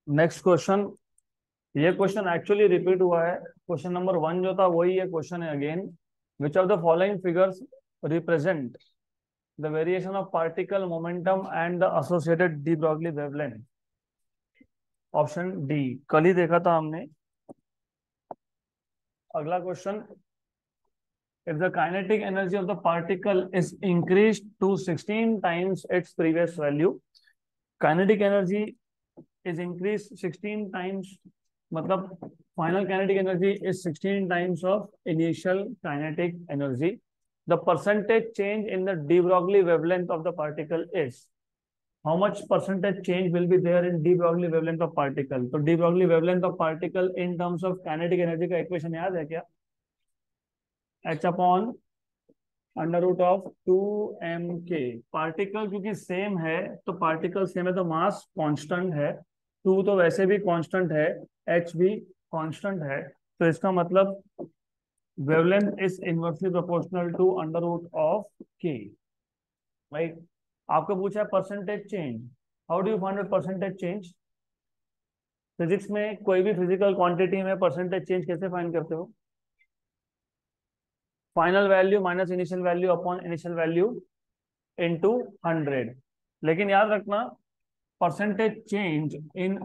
Next question. ये question actually repeat हुआ है। क्वेश्चन नंबर 1 जो था वही ये क्वेश्चन है again. Which of the following figures represent the variation of particle momentum and the associated de Broglie wavelength? Option D. कल ही देखा था हमने। अगला question. If the kinetic energy of the particle is increase to 16 times its previous value. Kinetic energy is increased 16 times, मतलब final kinetic energy is 16 times of initial kinetic energy. The percentage change in the de Broglie wavelength of the particle is, how much percentage change will be there in de Broglie wavelength of particle? तो de Broglie wavelength of particle in terms of kinetic energy का equation याद है क्या? h upon under root of 2m k। Particle क्योंकि same है, तो particle same है तो मास कांस्टेंट है, 2 तो वैसे भी कांस्टेंट है, h भी कांस्टेंट है। तो इसका मतलब wavelength is inversely proportional to under root of k। Right. आपको पूछा है percentage change. How do you find out percentage change? Physics में कोई भी फिजिकल क्वांटिटी में परसेंटेज चेंज कैसे फाइंड करते हो? Final value minus initial value upon initial value into 100। लेकिन याद रखना, परसेंटेज चेंज इन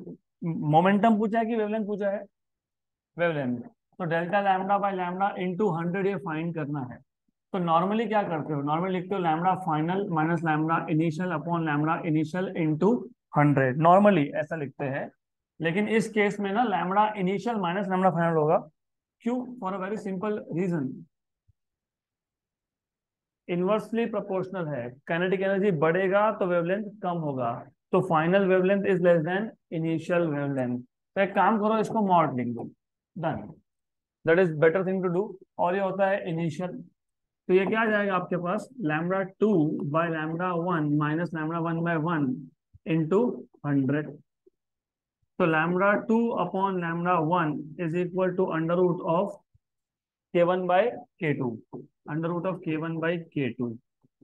मोमेंटम पूछा है कि वेवलेंथ पूछा है? वेवलेंथ। तो delta lambda by lambda into 100 ये फाइंड करना है। तो नॉर्मली क्या करते हो? नॉर्मली लिखते हो lambda final minus lambda initial upon lambda initial into 100, normally ऐसा लिखते हैं। लेकिन इस केस में ना lambda initial minus lambda final होगा। क्यों? For a very simple reason, inversely proportional है। काइनेटिक एनर्जी बढ़ेगा तो वेवलेंथ कम होगा, तो final wavelength is less than initial wavelength. तो एक काम करो, इसको मॉड लिख दो, done. That is better thing to do. और ये होता है इनिशियल। तो ये क्या आ जाएगा आपके पास? Lambda 2 by lambda 1 minus lambda 1 by 1 into 100। तो lambda 2 upon lambda 1 is equal to under root of k1 by k2, under root of k1 by k2,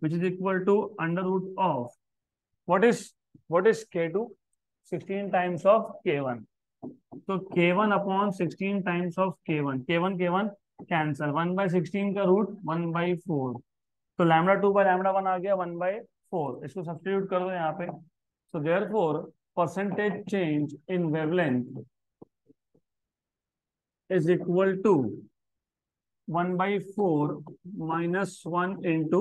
which is equal to under root of what is k2? 16 times of k1। तो k1 upon 16 times of k1, k1 k1 cancel, 1/16 का root 1/4। तो lambda 2 by lambda 1 आ गया 1/4। इसको substitute कर दो यहाँ पे। So therefore percentage change in wavelength is equal to 1/4 -1 into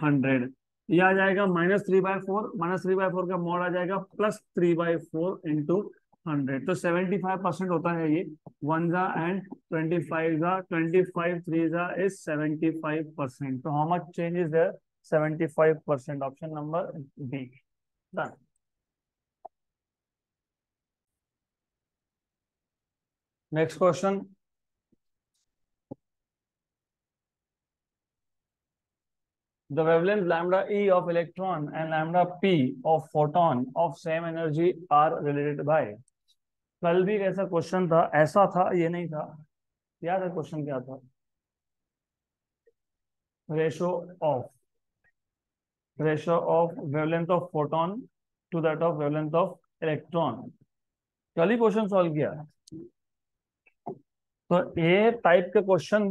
100। ये आ जाएगा -3/4। -3/4 का मॉड आ जाएगा +3/4 इंटू 100। तो 75% होता है ये। 1 जा एंड 25 जा, 25 3 जा इज 75%। तो how much change is there? 75%। Option number B. Done. Next question. The wavelength lambda E of electron and lambda P of photon of same energy are related by। कल भी ऐसा क्वेश्चन था, ऐसा था, ये नहीं था। याद है क्वेश्चन क्या था? Ratio of ratio of wavelength of photon to that of wavelength of electron. कल ही क्वेश्चन सॉल्व किया। तो ये टाइप के क्वेश्चन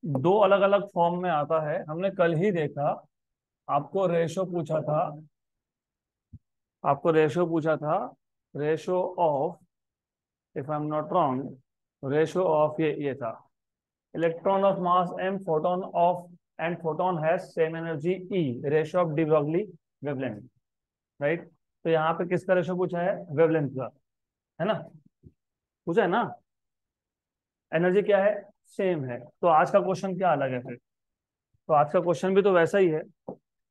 दो अलग अलग फॉर्म में आता है, हमने कल ही देखा। आपको रेशो पूछा था, आपको रेशो पूछा था, ratio of, if I am not wrong, ratio of ये था electron of mass m, photon of, and photon has same energy E, ratio of D Broglie wavelength. Right. तो यहाँ पे किसका रेशो पूछा है? वेवलेंथ का, है ना? पूछा है ना? एनर्जी क्या है? सेम है। तो आज का क्वेश्चन क्या अलग है फिर? तो आज का क्वेश्चन भी तो वैसा ही है।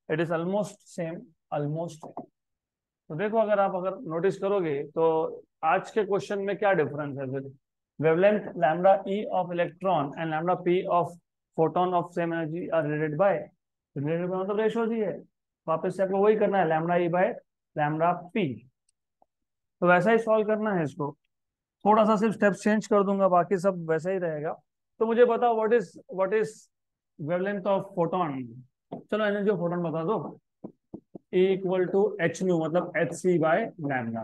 It is almost same, almost. तो देखो, अगर नोटिस करोगे तो आज के क्वेश्चन में क्या डिफरेंस है फिर? Wavelength lambda E of electron and lambda P of photon of same energy are related by मतलब रेशो ही है। वापस से आपको वही करना है, lambda E by lambda P. तो वैसा ही सॉल्व करना है इसको। थोड़ा सा सिर्फ स्टेप्स चेंज कर दूंगा, बाकी सब वैसा ही रहेगा। तो मुझे बताओ what is wavelength of photon? चलो एनर्जी ऑफ फोटोन बता दो। E equal to H nu, मतलब H C by lambda.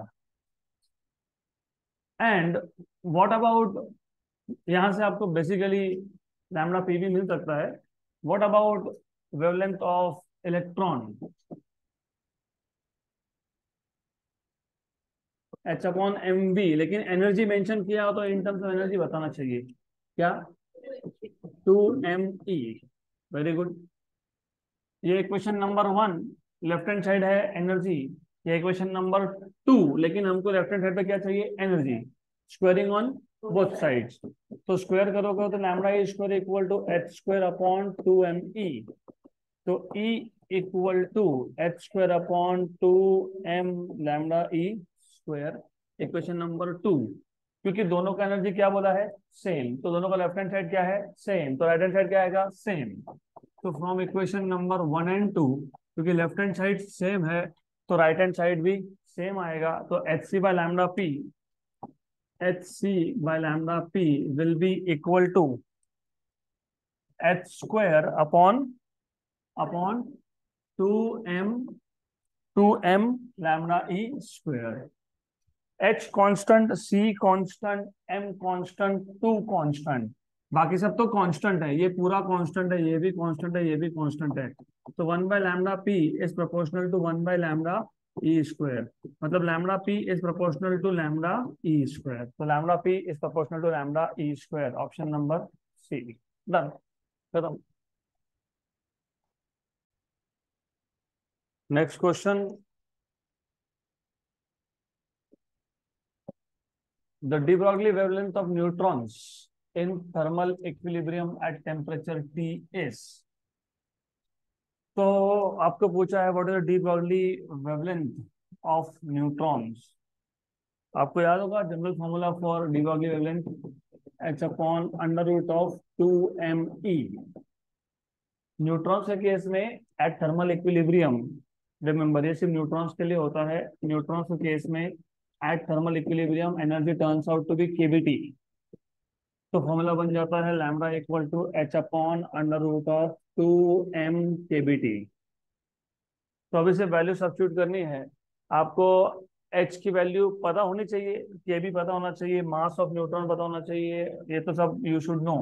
And what about, यहां से आपको बेसिकली लैम्डा पी भी मिल सकता है। What about wavelength of electron, H upon M B, लेकिन एनर्जी मेंशन किया हो तो इन टर्म्स ऑफ एनर्जी बताना चाहिए। क्या? 2 me। Very good. ये equation number 1 left hand side है एनर्जी, ये इक्वेशन नंबर 2, लेकिन हमको लेफ्ट हैंड साइड पे क्या चाहिए? Energy. Squaring on both sides, तो स्क्वायर करोगे तो lambda E square equal to H square upon 2me। तो E equal to H square upon 2m lambda E square, equation number 2। क्योंकि दोनों का एनर्जी क्या बोला है? सेम, तो दोनों का लेफ्ट हैंड साइड क्या है? सेम, तो राइट हैंड साइड क्या आएगा? सेम। तो फ्रॉम इक्वेशन नंबर 1 and 2, क्योंकि लेफ्ट हैंड साइड सेम है तो राइट हैंड साइड भी सेम आएगा, तो H C by lambda P, H C by lambda P will be equal to H square upon upon 2m 2m lambda E square. H constant, C constant, M constant, 2 constant, बाकी सब तो constant है, ये पूरा constant है, ये भी constant है, ये भी कांस्टेंट है। तो 1/λp is proportional to 1/λ E square, मतलब lambda P is proportional to lambda E square, तो lambda P is proportional to lambda E square, option number C. Done, खत्म। Next question, the de Broglie wavelength of neutrons in thermal equilibrium at temperature T is। तो आपको पूछा है what is the de Broglie wavelength of neutrons. आपको याद होगा general formula for de Broglie wavelength, H upon under root of 2me। Neutrons के case में at thermal equilibrium, remember ये सिर्फ न्यूट्रॉन्स के लिए होता है, न्यूट्रॉन्स के केस में at thermal equilibrium energy turns out to be K B T. तो फॉर्मूला बन जाता है lambda equal to H upon under root of 2m/kBt। तो अभी से वैल्यू सब्स्टिट्यूट करनी है आपको। एच की वैल्यू पता होनी चाहिए, के भी पता होना चाहिए, मास ऑफ न्यूट्रॉन पता होना चाहिए, ये तो सब यू शुड नो।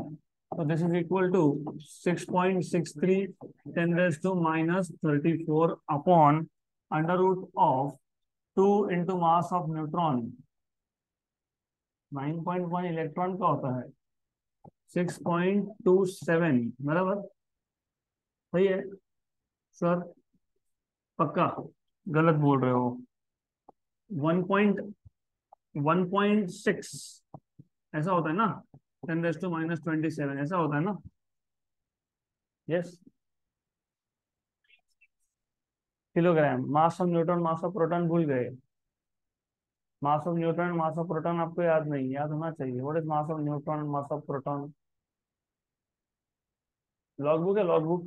तो this is equal to 6.63 10⁻34 upon under root of 2 into mass of neutron. 9.1 electron का होता है, 6.27 बराबर, सही है सर? पक्का गलत बोल रहे हो? 1.1.6 ऐसा होता है ना, 10⁻27 ऐसा होता है ना? Yes, kilogram. Mass of neutron mass of proton भूल गए? Mass of neutron mass of proton आपको याद नहीं, याद होना चाहिए। What is mass of neutron mass of proton? Log book है, लॉग बुक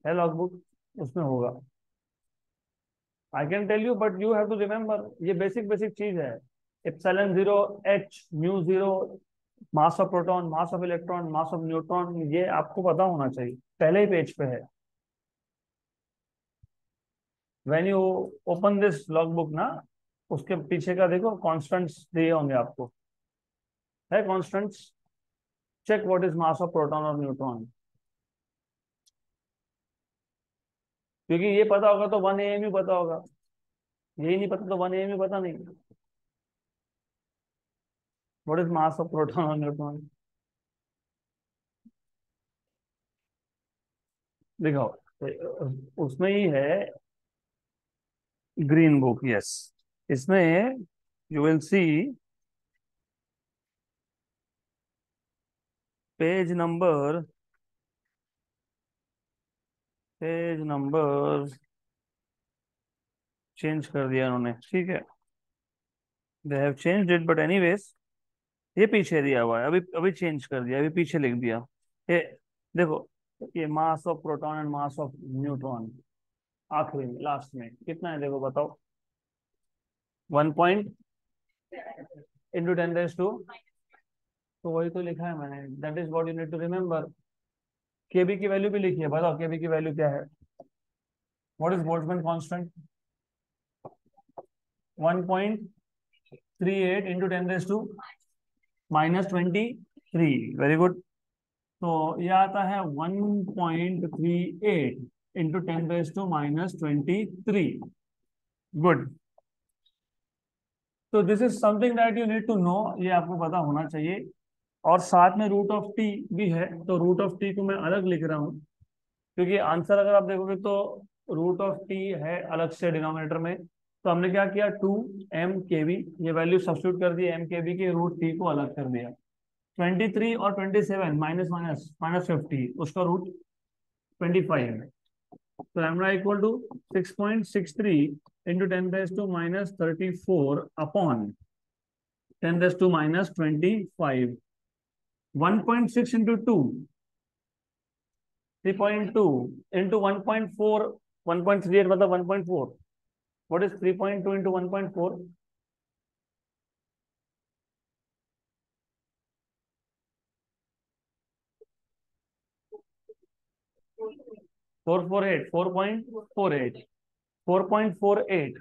है, लॉग बुक उसमें होगा। I can tell you but you have to remember, ये बेसिक बेसिक चीज है। ε0 h μ0, mass of proton, mass of electron, mass of neutron, ये आपको पता होना चाहिए, पहले ही पेज पे है। When you open this log book ना, उसके पीछे का देखो, कॉन्स्टेंट्स दिए होंगे आपको, है constants. Check what is mass of proton और न्यूट्रॉन, क्योंकि ये पता होगा तो 1 am ही पता होगा, यही नहीं पता तो 1 am ही पता नहीं। What is mass of proton और न्यूट्रॉन दिखाओ, उसमें ही है, ग्रीन बुक, यस। इसमें you will see page number, page number change कर दिया उन्होंने, ठीक है, they have changed it, but anyways ये पीछे दिया हुआ है, अभी अभी चेंज कर दिया, अभी पीछे लिख दिया। ये देखो, ये मास of proton and mass of neutron आखिरी में लास्ट में कितना है देखो, बताओ। 1 इंटू 10⁻², तो वही तो लिखा है मैंने, that is what you need to remember. KB की वैल्यू भी लिखी है, बताओ केबी की वैल्यू क्या है? What is Boltzmann constant? 38 into 10⁻⁻23। Very good. तो ये आता है 1.38 इंटू 10⁻⁻23। गुड। तो this is something that you need to know, ये आपको पता होना चाहिए। और साथ में रूट ऑफ टी भी है, तो रूट ऑफ टी को मैं अलग लिख रहा हूँ, क्योंकि आंसर अगर आप देखोगे तो रूट ऑफ टी है अलग से डिनोमिनेटर में। तो हमने क्या किया, 2 m kb, ये वैल्यू सब्स्टिट्यूट कर दी m kb की, रूट टी को अलग कर दिया। 23 और 27 माइनस माइनस माइनस 50, उसका रूट 25 है। तो lambda equal to 6.63 into 10⁻⁻34 upon 10⁻⁻25। 1.6 into 2, 3.2 into 1.4, 1.38 मतलब 1.4। What is 3.2 into 1.4? 448, 4.48, 4.48,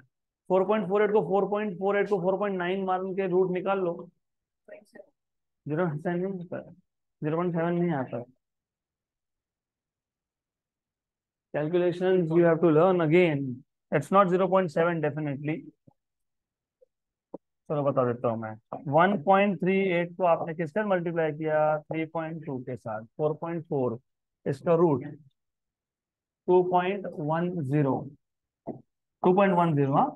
4.48 को 4.48 को 4.9 मान के रूट निकाल लो। 0.7 नहीं आता, 0.7 नहीं आता। Calculations you have to learn again. It's not 0.7 definitely. चलो बता देता हूँ मैं। 1.38 को आपने किसका मल्टीप्लाई किया? 3.2 के साथ। 4.4 इसका रूट 2.10, 2.10। हाँ,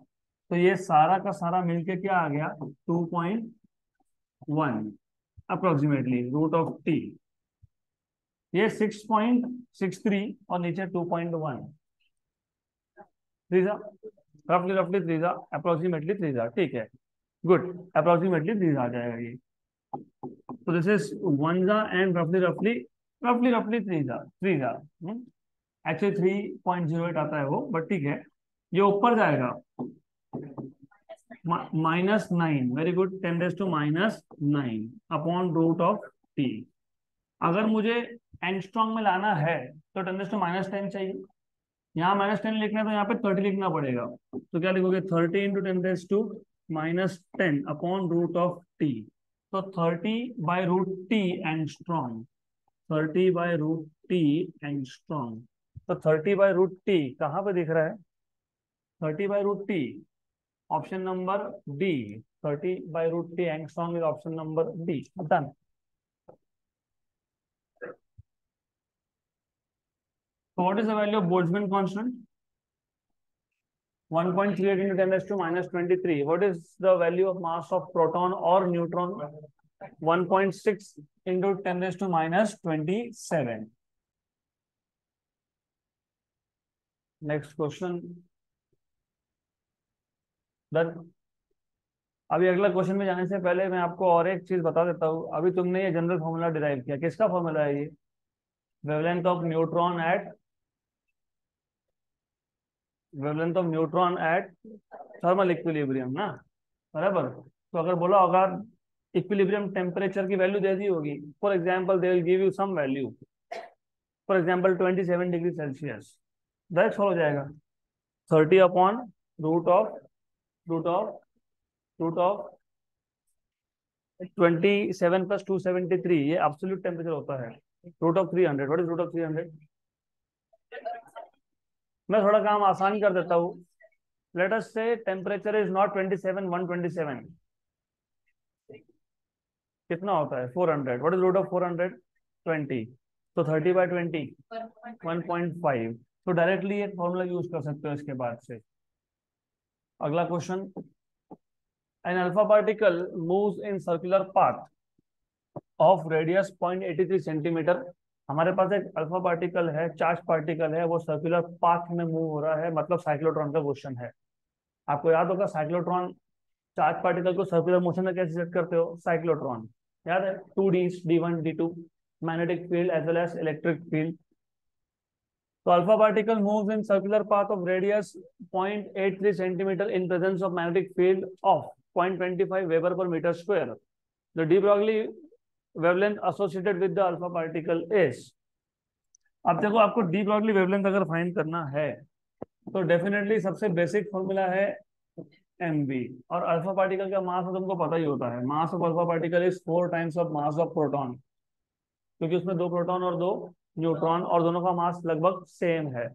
तो ये सारा का सारा मिलके क्या आ गया? 2.1 अप्रोक्सीमेटली रूट ऑफ टी। ये 6.63 और नीचे 2.1। थ्रीजा, रफली रफली थ्रीजा, अप्रोक्सीमेटली थ्रीजा, ठीक है। गुड, अप्रोक्सीमेटली थ्रीजा आ जाएगा ये। तो दिस इज वनजा एंड रफली रफली, रफली रफली थ्रीजा, थ्रीजा। एक्चुअली 3.08 आता है वो, बट ठीक है। ये ऊपर जाएगा -9, very good, 10⁻⁹ upon root of T. अगर मुझे एंगस्ट्रॉम में लाना है तो 10⁻⁻10 चाहिए। यहाँ -10 लिखना है तो यहाँ पे 30 लिखना पड़ेगा। तो क्या लिखोगे? 30 into 10⁻⁻10 upon root of T. तो 30/√t एंगस्ट्रॉम, 30/√t एंगस्ट्रॉम। तो 30/√t कहाँ पे दिख रहा है? 30/√t, option number D. 30/√t angstrom is option number D. Done. So what is the value of Boltzmann constant? 1.38 into 10⁻⁻23. What is the value of mass of proton or neutron? 1.6 into 10⁻⁻27. Next question. Done. अभी अगला question में जाने से पहले मैं आपको और एक चीज बता देता हूँ। अभी तुमने ये जनरल फॉर्मूला डिराइव किया, किसका फॉर्मूला है ये? Wavelength of neutron at, wavelength of neutron at thermal equilibrium ना, बराबर। तो अगर बोला होगा इक्विलिब्रियम टेम्परेचर की वैल्यू दे दी होगी, for example they will give you some value, for example 27 degree Celsius, direct solve हो जाएगा। 30 upon root of root of root of 27 plus 273, ये एब्सोल्यूट टेम्परेचर होता है। Root of 300, what is root of 300? मैं थोड़ा काम आसान कर देता हूँ। लेट अस से टेम्परेचर इज नॉट 27, 127, कितना होता है? 400। What is root of 400? 20। तो 30/20, 1.5। तो डायरेक्टली एक फॉर्मूला यूज कर सकते हो इसके बाद से। अगला question. An alpha particle moves in circular path of radius 0.83 centimetre. हमारे पास एक अल्फा पार्टिकल है, चार्ज पार्टिकल है, वो सर्कुलर पाथ में मूव हो रहा है, मतलब साइक्लोट्रॉन का क्वेश्चन है। आपको याद होगा साइक्लोट्रॉन, चार्ज पार्टिकल को सर्कुलर मोशन में कैसे सेट करते हो? साइक्लोट्रॉन याद है, 2D, D1, D2, magnetic field as well as electric field. तो alpha particle moves in circular path of radius 0.83 centimetre in presence of magnetic field of 0.25 weber per metre square. The de Broglie wavelength associated with the alpha particle is. अब देखो, आपको de Broglie wavelength अगर find करना है तो definitely सबसे basic formula है mv। और अल्फा पार्टिकल का मास तुमको पता ही होता है, mass of alpha particle is 4 times of mass of proton, क्योंकि उसमें 2 प्रोटॉन और 2 न्यूट्रॉन और दोनों का मास लगभग सेम है।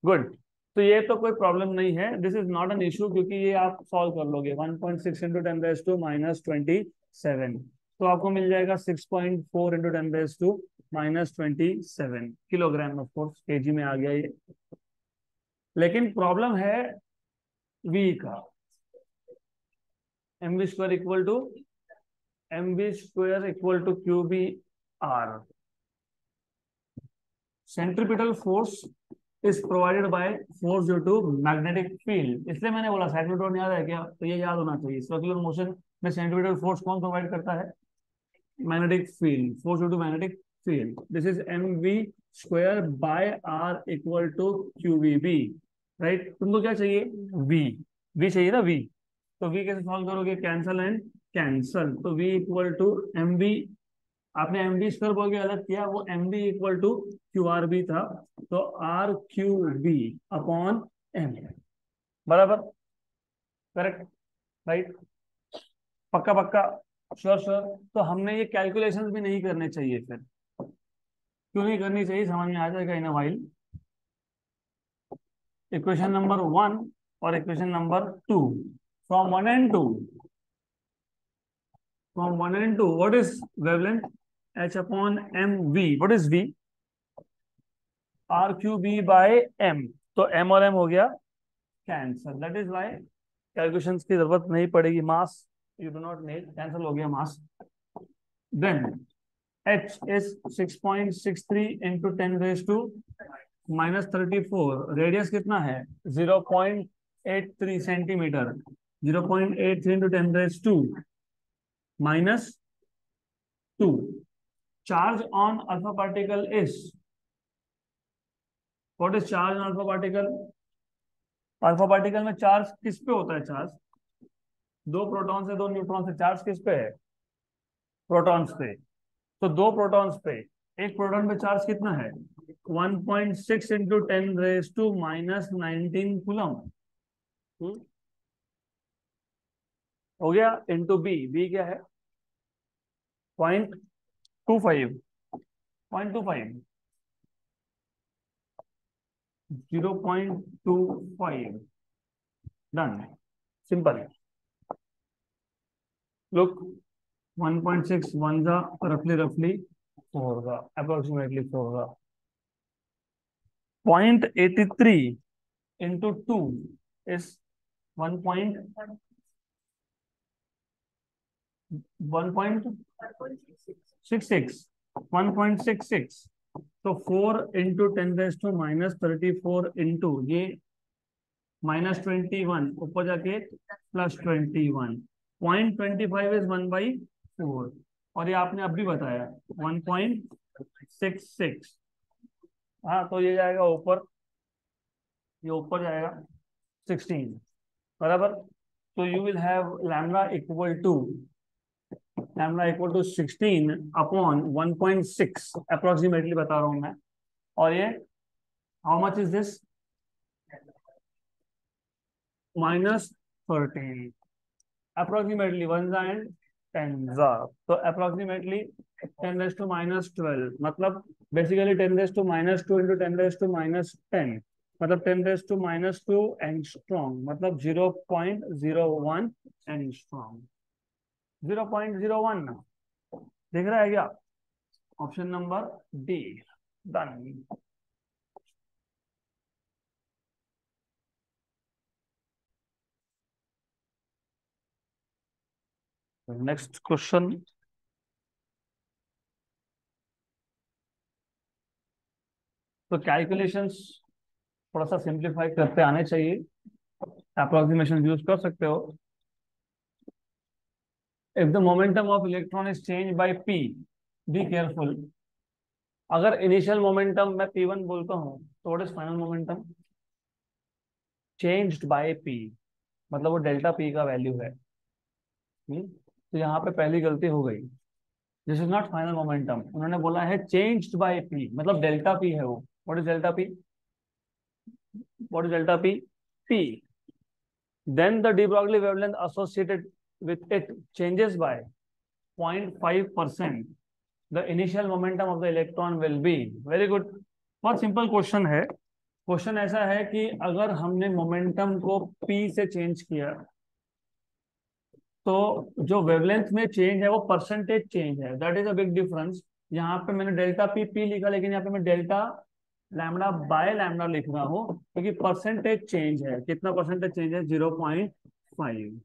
गुड। तो ये तो कोई प्रॉब्लम नहीं है, this is not an issue, क्योंकि ये आप सॉल्व कर लोगे। 1.6 इंटू 10⁻⁻27, तो आपको मिल जाएगा 6.4 into 10⁻⁻27 kilogram. Of course KG में आ गया ये, लेकिन प्रॉब्लम है वी का। mv² q b r. Centripetal force is provided by force due to magnetic field. इसलिए मैंने बोला साइक्लोट्रॉन याद है क्या, तो ये याद होना चाहिए। सर्कुलर मोशन में सेंट्रीपिटल फोर्स कौन प्रोवाइड करता है? Magnetic field, force due to magnetic field. This is mv² by r equal to qvb। Right, तुमको क्या चाहिए? v। v चाहिए ना, v। तो v कैसे सॉल्व करोगे? कैंसल एंड कैंसल, तो v इक्वल टू mv। आपने एम बी स्क्वायर बोल के अलग किया, वो m b equal to q r b था, तो r Q b upon m. बराबर, करेक्ट, राइट, पक्का पक्का, श्योर श्योर। तो हमने ये कैलकुलेशंस भी नहीं करने चाहिए फिर। क्यों नहीं करनी चाहिए, समझ में आ जाएगा इन अ व्हाइल। इक्वेशन नंबर 1 और equation number 2, from 1 and 2, what is wavelength? h upon mv, what is v? R Q B by M. तो एम और एम हो गया cancel, that is why calculations की जरूरत नहीं पड़ेगी। Mass you do not need, cancel हो गया mass. Then H is 6.63 into 10⁻⁻34। Radius कितना है? 0.83 centimetre. 0.83 into 10⁻⁻²। Charge on alpha particle is, what is charge on alpha particle? Alpha particle में charge किस पे होता है? चार्ज 2 प्रोटॉन से 2 न्यूट्रॉन से। चार्ज किस पे है? प्रोटॉन्स पे। तो 2 प्रोटॉन्स पे, एक प्रोटॉन पे चार्ज कितना है? 1.6 इंटू 10⁻⁻19 कूलम। हो गया, इंटू बी। बी क्या है? 0.25, 0.25, 0.25। Done, simple. लुक, 1.6 वन जा रफली 4 का, अप्रोक्सीमेटली 4 का। 0.83 इंटू 2 इज 1.66, 1.66। तो 4 इंटू 10⁻⁻34 इंटू ये -21, ऊपर जाके +21। 0.25 इज 1/4, और ये आपने अभी बताया 1.66। हाँ, तो ये जाएगा ऊपर, ये ऊपर जाएगा 16। बराबर। तो you will have lambda equal to 16 upon 1.6, approximately बता रहा हूं मैं। और ये how much is this? -13, approximately 1 and 10। तो अप्रोक्सीमेटली 10⁻⁻12, मतलब बेसिकली 10⁻⁻2 इंटू 10⁻⁻10, मतलब 10⁻⁻2 एंगस्ट्रॉम, मतलब 0.01 एंगस्ट्रॉम। 0.01 दिख रहा है क्या? Option number D, done. Next question. तो कैलकुलेशंस थोड़ा सा सिंप्लीफाई करते आने चाहिए, अप्रोक्सीमेशन यूज कर सकते हो। If the momentum of electron is change by P, be careful. अगर इनिशियल मोमेंटम मैं p1 बोलता हूँ, तो what is final momentum? Changed by p, मतलब वो डेल्टा p का वैल्यू है। तो यहाँ पे पहली गलती हो गई, this is not final momentum. उन्होंने बोला है चेंज्ड बाय p, मतलब डेल्टा p है वो। What is delta p? What is delta p? p then the de Broglie wavelength associated with it changes by 0.5%, the initial momentum of the electron will be. Very good. बहुत simple question है. Question ऐसा है कि अगर हमने momentum को p से change किया तो जो वेवलेंथ में चेंज है वो परसेंटेज चेंज है. That is a big difference. यहाँ पे मैंने डेल्टा पी लिखा, लेकिन यहाँ पे मैं डेल्टा लैम्डा बाय लैम्डा लिख रहा हूँ क्योंकि परसेंटेज चेंज है. कितना परसेंटेज चेंज है? 0.5.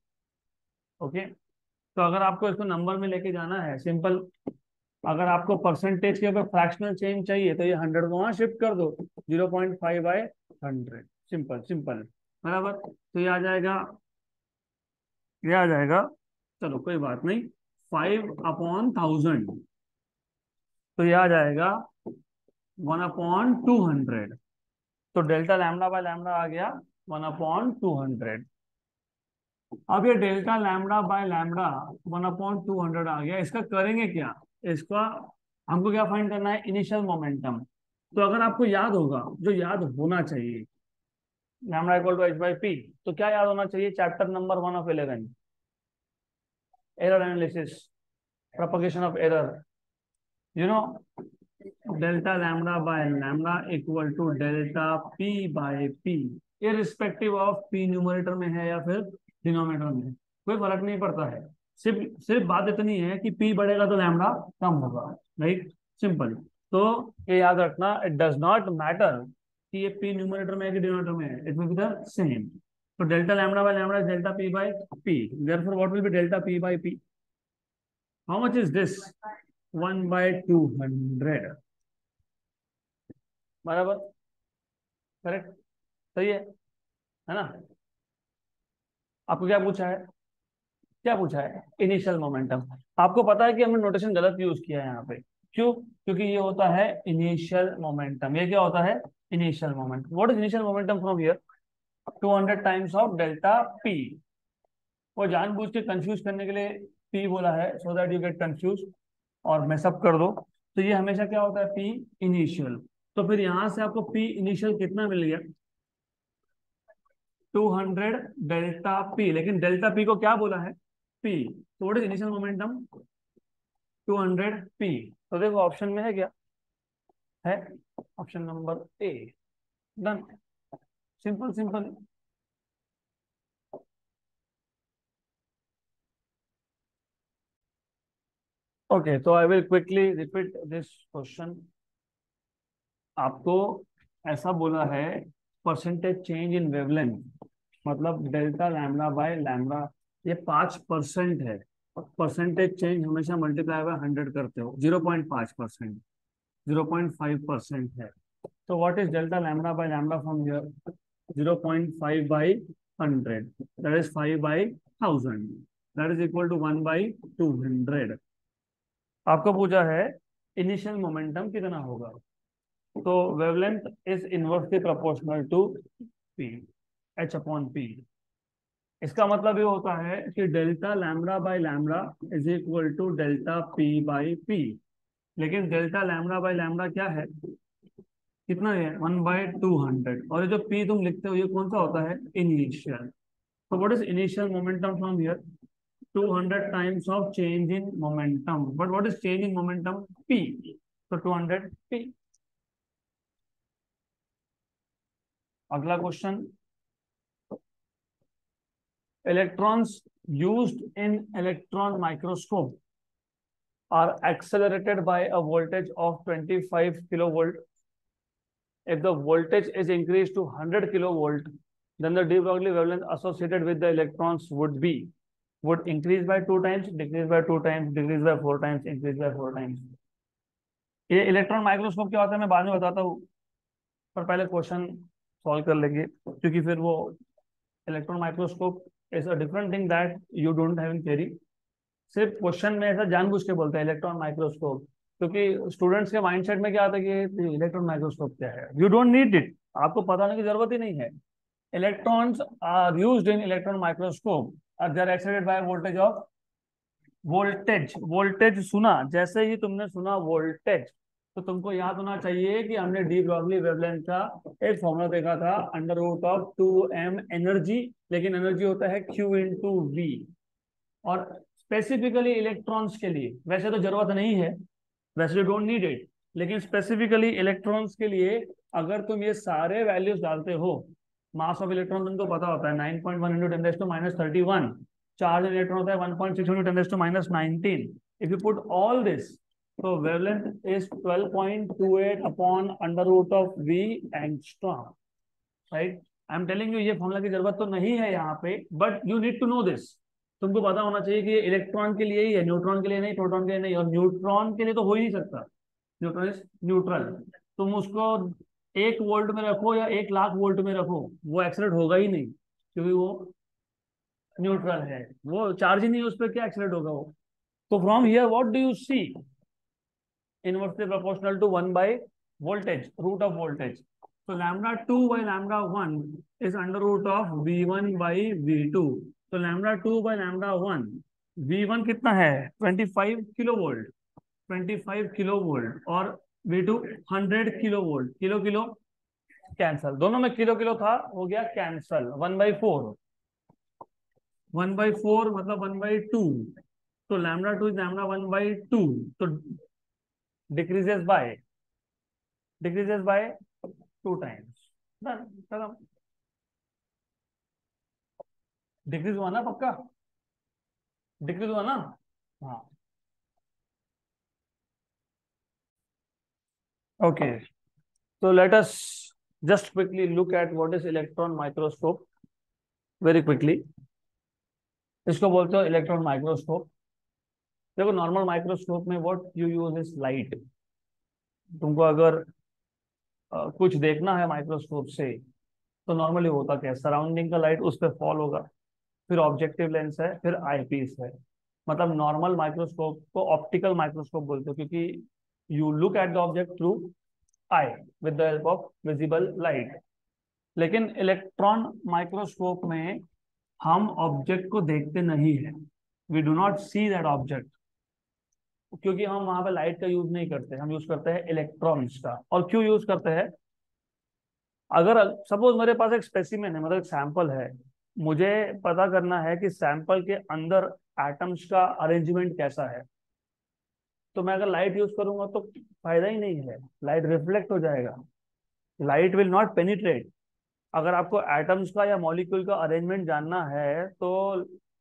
ओके. तो अगर आपको इसको नंबर में लेके जाना है, सिंपल, अगर आपको परसेंटेज के ऊपर फ्रैक्शनल चेंज चाहिए तो ये 100 को वहां शिफ्ट कर दो. 0.5 बाय 100. Simple simple. बराबर. तो ये आ जाएगा. चलो कोई बात नहीं. 5/1000. तो ये आ जाएगा 1/200. तो डेल्टा लैम्डा बाय लैम्डा आ गया 1/200. अब ये डेल्टा लैम्डा बाय लैम्डा 1/200 आ गया. इसका करेंगे क्या? इसका हमको क्या फाइंड करना है? Initial momentum. तो अगर आपको याद होगा, जो याद होना चाहिए, lambda equal to h by p, तो क्या याद होना चाहिए? Chapter number 1 of 11, error analysis, propagation of error. You know, delta lambda by lambda equal to delta P by p, irrespective of p numerator में है या फिर डिनोमिनेटर में, कोई फर्क नहीं पड़ता है. सिर्फ सिर्फ बात इतनी है कि पी बढ़ेगा तो लैम्डा कम होगा. राइट. सिंपल. तो ये याद रखना, इट डज नॉट मैटर कि ये पी न्यूमरेटर में है कि डिनोमिनेटर में है, it will be the same. तो delta lambda by lambda is delta P by P. Therefore what will be delta P by P? How much is this? 1/200. बराबर. Correct. सही है ना? आपको क्या पूछा है? क्या पूछा है? Initial momentum. आपको पता है कि हमने नोटेशन गलत यूज किया है यहाँ पे. क्यों? क्योंकि ये होता है इनिशियल मोमेंटम. ये क्या होता है? Initial momentum. What is initial momentum from here? 200 times of delta P. वो जानबूझ के कंफ्यूज करने के लिए पी बोला है, so that you get confuse और मैसअप कर दो. तो ये हमेशा क्या होता है? P initial. तो फिर यहां से आपको पी इनिशियल कितना मिल गया? 200 डेल्टा पी. लेकिन डेल्टा पी को क्या बोला है? पी. तो what is initial momentum? 200 P. तो देखो ऑप्शन में है क्या? है option number A. Done. Simple simple. Okay. तो I will quickly repeat this question. आपको ऐसा बोला है परसेंटेज चेंज इन वेवलेंथ, मतलब डेल्टा लैम्डा बाय लैम्डा ये 5% है. परसेंटेज चेंज हमेशा मल्टीप्लाई बाय 100 करते हो. 0.5%, 0.5% है. तो what is delta lambda by lambda from here? 0.5/100. That is 5/1000. That is equal to 1/200. आपको पूछा है इनिशियल मोमेंटम कितना होगा. तो wavelength is inversely proportional to p, h/p. इसका मतलब ये होता है कि delta lambda by lambda is equal to delta P by p. लेकिन डेल्टा लैम्डा बाय लैम्डा क्या है? कितना है? 1/200. और ये जो पी तुम लिखते हो ये कौन सा होता है? इनिशियल. तो what is initial momentum from here? 200 times of change in momentum. But what is change in momentum? P. तो 200 पी. अगला question. Electrons used in electron microscope are accelerated by a voltage of 25 kilovolt. If the voltage is increased to 100 kilovolt, then the de Broglie wavelength associated with the electrons would increase by 2 times, decrease by 2 times, decrease by 4 times, increase by 4 times. ये electron microscope क्या होता है मैं बाद में बताता हूँ, पर पहले क्वेश्चन सॉल्व कर लेंगे, क्योंकि फिर वो electron microscope is a different thing that you don't have in theory. सिर्फ क्वेश्चन में ऐसा जानबूझ के बोलते हैं इलेक्ट्रॉन माइक्रोस्कोप, क्योंकि स्टूडेंट्स के माइंडसेट में क्या आता है कि इलेक्ट्रॉन माइक्रोस्कोप क्या है. You don't need it. आपको पता होने की जरूरत ही नहीं है. Electrons are used in electron microscope और they are excited by voltage of voltage. Voltage सुना, जैसे ही तुमने सुना वोल्टेज, तो तुमको याद होना चाहिए कि हमने डी ब्रॉगली वेवलेंथ का एक फॉर्मूला देखा था, under root of 2m energy, लेकिन एनर्जी होता है Q इंटू वी। और स्पेसिफिकली इलेक्ट्रॉन्स के लिए वैसे तो जरूरत नहीं है, वैसे डोंट नीड इट, लेकिन स्पेसिफिकली इलेक्ट्रॉन्स के लिए अगर तुम ये सारे वैल्यूज डालते हो, मास ऑफ इलेक्ट्रॉन तुमको पता होता है 9.1 इंटू 10⁻31, चार्ज इलेक्ट्रॉन होता है 1.6 into 10⁻19। If you put all this, तो wavelength is 12.28 upon under root of V angstrom, right. I am telling you ये फॉर्मूला की जरूरत तो नहीं है यहाँ पे, but you need to know this. तुमको पता होना चाहिए कि ये इलेक्ट्रॉन के लिए ही है, न्यूट्रॉन के लिए नहीं, प्रोटॉन के लिए नहीं, और न्यूट्रॉन के लिए तो हो ही नहीं सकता, न्यूट्रॉन इज न्यूट्रल। तुम उसको 1 वोल्ट में रखो या 1 लाख वोल्ट में रखो, वो एक्सलेट होगा ही नहीं, क्योंकि वो न्यूट्रल है, वो चार्ज ही नहीं है उस पर, क्या एक्सलेट होगा वो। तो from here what do you see, inversely proportional to 1 by voltage, root of voltage. तो lambda 2 by lambda 1 is under root of V1 by V2। तो लैम्डा 2 बाई लैम्डा 1, V1 कितना है 25 किलो वोल्ट, 25 किलो वोल्ट, और V2 100 kilo volt. Kilo kilo cancel, दोनों में kilo kilo था, हो गया कैंसल। 1/4, 1/4 मतलब 1/2। तो लैम्डा 2 इज लैम्डा 1/2, तो decreases by 2 times. Done, decrease हुआ ना, पक्का डिक्रीज हुआ ना। हाँ, okay. So let us just quickly look at what is electron microscope very quickly. इसको बोलते हो इलेक्ट्रॉन माइक्रोस्कोप। देखो नॉर्मल माइक्रोस्कोप में what you use is light. तुमको अगर कुछ देखना है माइक्रोस्कोप से, तो नॉर्मली होता क्या है, सराउंडिंग का लाइट उस पर फॉल होगा, फिर ऑब्जेक्टिव लेंस है, फिर आईपीस है। मतलब नॉर्मल माइक्रोस्कोप को ऑप्टिकल माइक्रोस्कोप बोलते हो, क्योंकि you look at the object through eye with the help of visible light. लेकिन इलेक्ट्रॉन माइक्रोस्कोप में हम ऑब्जेक्ट को देखते नहीं है, we do not see that object, क्योंकि हम वहां पे लाइट का यूज नहीं करते, हम यूज करते हैं इलेक्ट्रॉन्स का। और क्यों यूज करते हैं, अगर सपोज मेरे पास एक स्पेसिमेन है, मतलब एक सैंपल है, मुझे पता करना है कि सैंपल के अंदर एटम्स का अरेंजमेंट कैसा है, तो मैं अगर लाइट यूज करूंगा तो फायदा ही नहीं है, लाइट रिफ्लेक्ट हो जाएगा, लाइट विल नॉट पेनिट्रेट। अगर आपको एटम्स का या मॉलिक्यूल का अरेंजमेंट जानना है, तो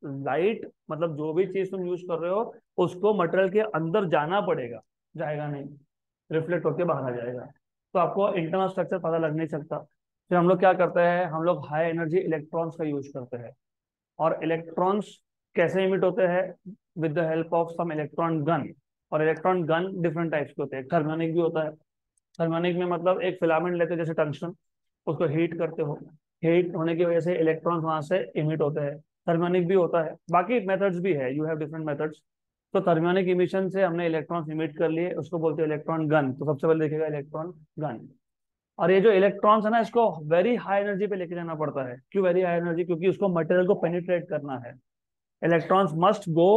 लाइट मतलब जो भी चीज तुम यूज कर रहे हो, उसको मटेरियल के अंदर जाना पड़ेगा, जाएगा नहीं, रिफ्लेक्ट होकर बाहर आ जाएगा, तो आपको इंटरनल स्ट्रक्चर पता लग नहीं सकता। फिर हम लोग क्या करते हैं, हम लोग हाई एनर्जी इलेक्ट्रॉन्स का यूज करते हैं। और इलेक्ट्रॉन्स कैसे इमिट होते हैं, with the help of some electron gun. और इलेक्ट्रॉन गन डिफरेंट टाइप्स के होते हैं, थर्मियोनिक भी होता है। थर्मियोनिक में मतलब एक फिलामेंट लेते हैं जैसे टंगस्टन, उसको हीट करते हो, हीट होने की वजह से इलेक्ट्रॉन्स वहां से इमिट होते हैं, थर्मियोनिक भी होता है। बाकी मेथड्स भी है, यू हैव डिफरेंट मेथड्स। तो थर्मियोनिक इमिशन से हमने इलेक्ट्रॉन्स इमिट कर लिए, उसको बोलते हैं इलेक्ट्रॉन गन। तो सबसे पहले देखेगा इलेक्ट्रॉन गन। और ये जो इलेक्ट्रॉन्स है ना, इसको वेरी हाई एनर्जी पे लेके जाना पड़ता है। क्यों वेरी हाई एनर्जी, क्योंकि उसको मटेरियल को पेनिट्रेट करना है। Electrons must go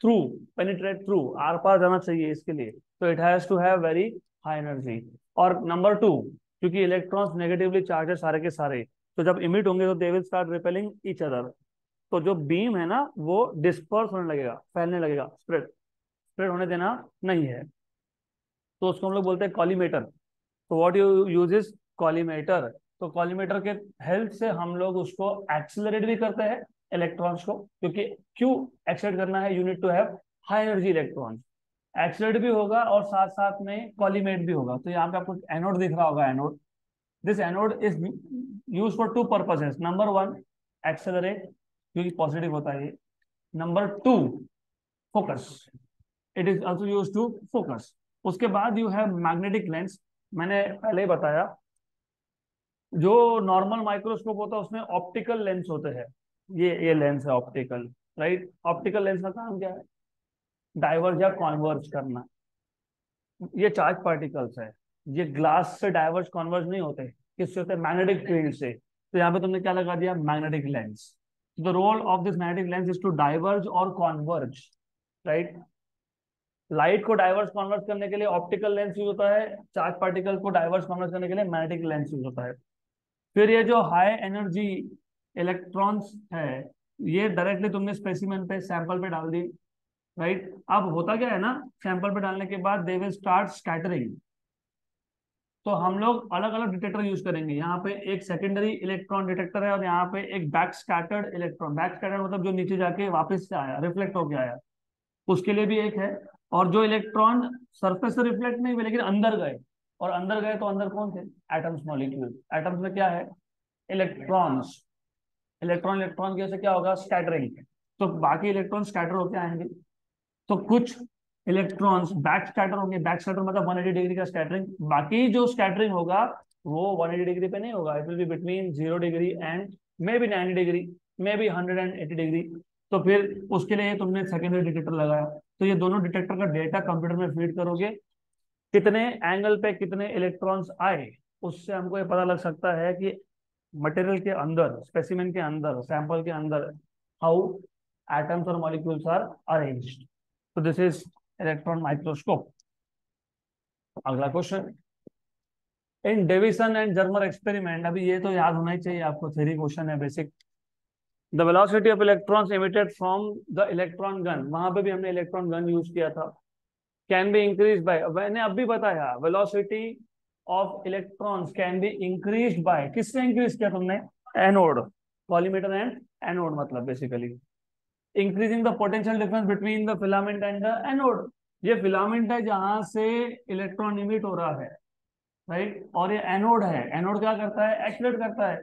through, penetrate through, आर पार जाना चाहिए इसके लिए, तो it has to have very high energy. और नंबर 2, क्योंकि इलेक्ट्रॉन्स नेगेटिवली चार्ज है सारे के सारे, तो जब इमिट होंगे तो they will start repelling each other. तो जो बीम है ना, वो डिस्पर्स होने लगेगा, फैलने लगेगा, स्प्रेड स्प्रेड होने देना नहीं है। तो उसको हम लोग बोलते हैं कॉलीमेटर। तो what you use is collimator. तो कॉलीमेटर के हेल्प से हम लोग उसको एक्सेलरेट भी करते हैं इलेक्ट्रॉन्स को, क्योंकि क्यों एक्सेलरेट करना है, you need to have high energy electrons. Accelerate भी होगा और साथ साथ में कॉलीमेट भी होगा। तो यहाँ पे आपको एनोड दिख रहा होगा, anode. This anode is use for 2 purposes. Number 1, accelerate, क्योंकि पॉजिटिव होता है ये। Number 2, focus, it is also use to focus. उसके बाद यू हैव मैग्नेटिक लेंस। मैंने पहले ही बताया, जो नॉर्मल माइक्रोस्कोप होता है उसमें ऑप्टिकल लेंस होते हैं। ये लेंस है ऑप्टिकल, राइट। ऑप्टिकल लेंस का काम क्या है, डाइवर्ज या कॉन्वर्ज करना। ये चार्ज पार्टिकल्स है, ये ग्लास से डाइवर्ज कॉन्वर्ज नहीं होते, किससे होते हैं, मैग्नेटिक फील्ड से। तो यहाँ पे तुमने क्या लगा दिया, magnetic lens. The role of this magnetic lens is to diverge और कॉन्वर्ज, राइट। लाइट को डाइवर्स कन्वर्ट करने के लिए ऑप्टिकल लेंस यूज होता है, चार्ज पार्टिकल को डाइवर्स कन्वर्ट करने के लिए मैग्नेटिक लेंस यूज होता है। फिर ये जो हाई एनर्जी इलेक्ट्रॉन्स है, ये डायरेक्टली तुमने स्पेसिमेन पे सैंपल पे डाल दी, राइट। अब होता क्या है ना, सैंपल पे डालने के बाद दे विल स्टार्ट स्कैटरिंग। तो हम लोग अलग अलग डिटेक्टर यूज करेंगे। यहाँ पे एक सेकेंडरी इलेक्ट्रॉन डिटेक्टर है और यहाँ पे एक back scattered electron, back scattered मतलब जो नीचे जाके वापस से आया, रिफ्लेक्ट होके आया, उसके लिए भी एक है। और जो इलेक्ट्रॉन सरफेस से रिफ्लेक्ट नहीं हुए लेकिन अंदर गए, और अंदर गए तो अंदर कौन थे, एटम्स, मॉलिक्यूल। एटम्स में क्या है, इलेक्ट्रॉन्स। इलेक्ट्रॉन इलेक्ट्रॉन की वजह से क्या होगा, स्कैटरिंग। तो बाकी इलेक्ट्रॉन स्कैटर होके आएंगे। तो कुछ इलेक्ट्रॉन्स बैक स्कैटर होंगे, बैक स्कैटर मतलब 180 डिग्री का स्कैटरिंग। बाकी जो स्कैटरिंग होगा वो 180 डिग्री पे नहीं होगा, it will be between 0 degree and may be 90 degree, may be 180 degree. तो फिर उसके लिए तुमने सेकेंडरी डिटेक्टर लगाया। तो ये दोनों डिटेक्टर का डेटा कंप्यूटर में फीड करोगे, कितने एंगल पे कितने इलेक्ट्रॉन्स आए, उससे हमको ये पता लग सकता है कि मटेरियल के अंदर, स्पेसिमेन के अंदर, सैंपल के अंदर हाउ एटम्स और मॉलिक्यूल्स आर अरेंज्ड। तो दिस इज इलेक्ट्रॉन माइक्रोस्कोप। अगला question, in Davison and Germer experiment, अभी ये तो याद होना ही चाहिए आपको, थ्योरी क्वेश्चन है basic. The velocity of electrons emitted from the electron gun, वहां पे भी हमने इलेक्ट्रॉन गन यूज किया था, कैन बी इंक्रीज बाय, मैंने अभी बताया velocity of electrons can be increase by, किससे इंक्रीज किया तुमने, एनोड, कॉलीमीटर एंड एनोड, मतलब basically increasing the potential difference between the filament and the anode. ये फिलामेंट है जहां से इलेक्ट्रॉन इमिट हो रहा है, राइट, और ये एनोड है। एनोड क्या करता है, एक्सलेट करता है,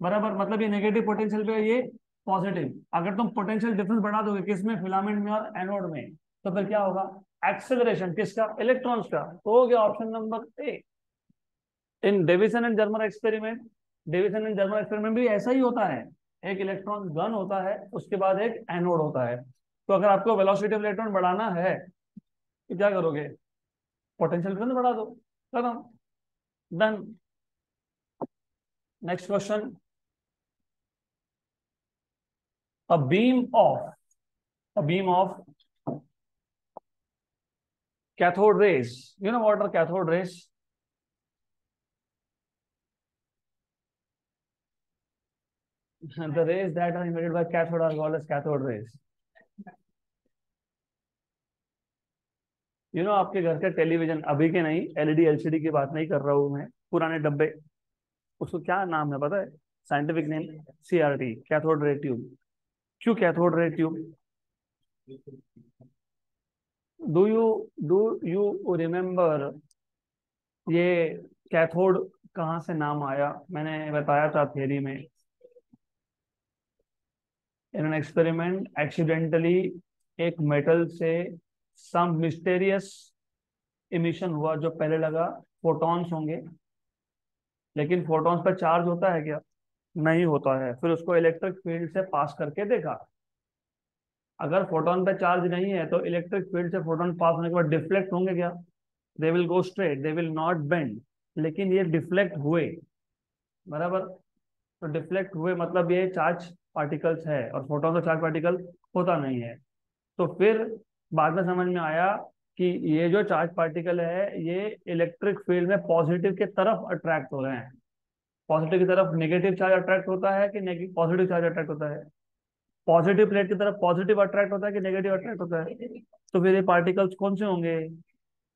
बराबर, मतलब ये नेगेटिव पोटेंशियल पे है, ये पॉजिटिव। अगर तुम पोटेंशियल डिफरेंस बढ़ा दोगे किसमें, फिलामेंट में और एनोड में, तो फिर क्या होगा, एक्सेलरेशन किसका, इलेक्ट्रॉन्स का। तो हो गया option number A. In Davison and Germer experiment, Davison and Germer experiment भी ऐसा ही होता है, एक इलेक्ट्रॉन गन होता है, उसके बाद एक एनोड होता है। तो अगर आपको वेलोसिटी ऑफ इलेक्ट्रॉन बढ़ाना है तो क्या करोगे, पोटेंशियल डिफरेंस बढ़ा दो, खत्म, done. Next question, a beam of a beam of cathode rays, you know what are cathode rays, the rays that are emitted by cathode are called as cathode rays. You know, आपके घर के television, अभी के नहीं, LED LCD की बात नहीं कर रहा हूं मैं, पुराने डब्बे, उसको क्या नाम है पता है, scientific name, CRT, cathode ray tube. क्यों cathode ray tube, do you do you remember ये कैथोड कहाँ से नाम आया, मैंने बताया था थियरी में। इन एन एक्सपेरिमेंट एक्सीडेंटली एक मेटल से सम मिस्टेरियस इमिशन हुआ, जो पहले लगा फोटॉन्स होंगे, लेकिन फोटॉन्स पर चार्ज होता है क्या, नहीं होता है। फिर उसको इलेक्ट्रिक फील्ड से पास करके देखा, अगर फोटोन पे चार्ज नहीं है तो इलेक्ट्रिक फील्ड से फोटोन पास होने के बाद डिफ्लेक्ट होंगे क्या, they will go straight, they will not bend. लेकिन ये डिफ्लेक्ट हुए, बराबर, तो डिफ्लेक्ट हुए मतलब ये चार्ज पार्टिकल्स है, और फोटोन का चार्ज पार्टिकल होता नहीं है। तो फिर बाद में समझ में आया कि ये जो चार्ज पार्टिकल है ये इलेक्ट्रिक फील्ड में पॉजिटिव के तरफ अट्रैक्ट हो रहे हैं। पॉजिटिव की तरफ नेगेटिव चार्ज अट्रैक्ट होता है कि पॉजिटिव चार्ज अट्रैक्ट होता है, पॉजिटिव प्लेट की तरफ पॉजिटिव अट्रैक्ट होता है कि नेगेटिव अट्रैक्ट होता है। तो फिर ये पार्टिकल्स कौन से होंगे,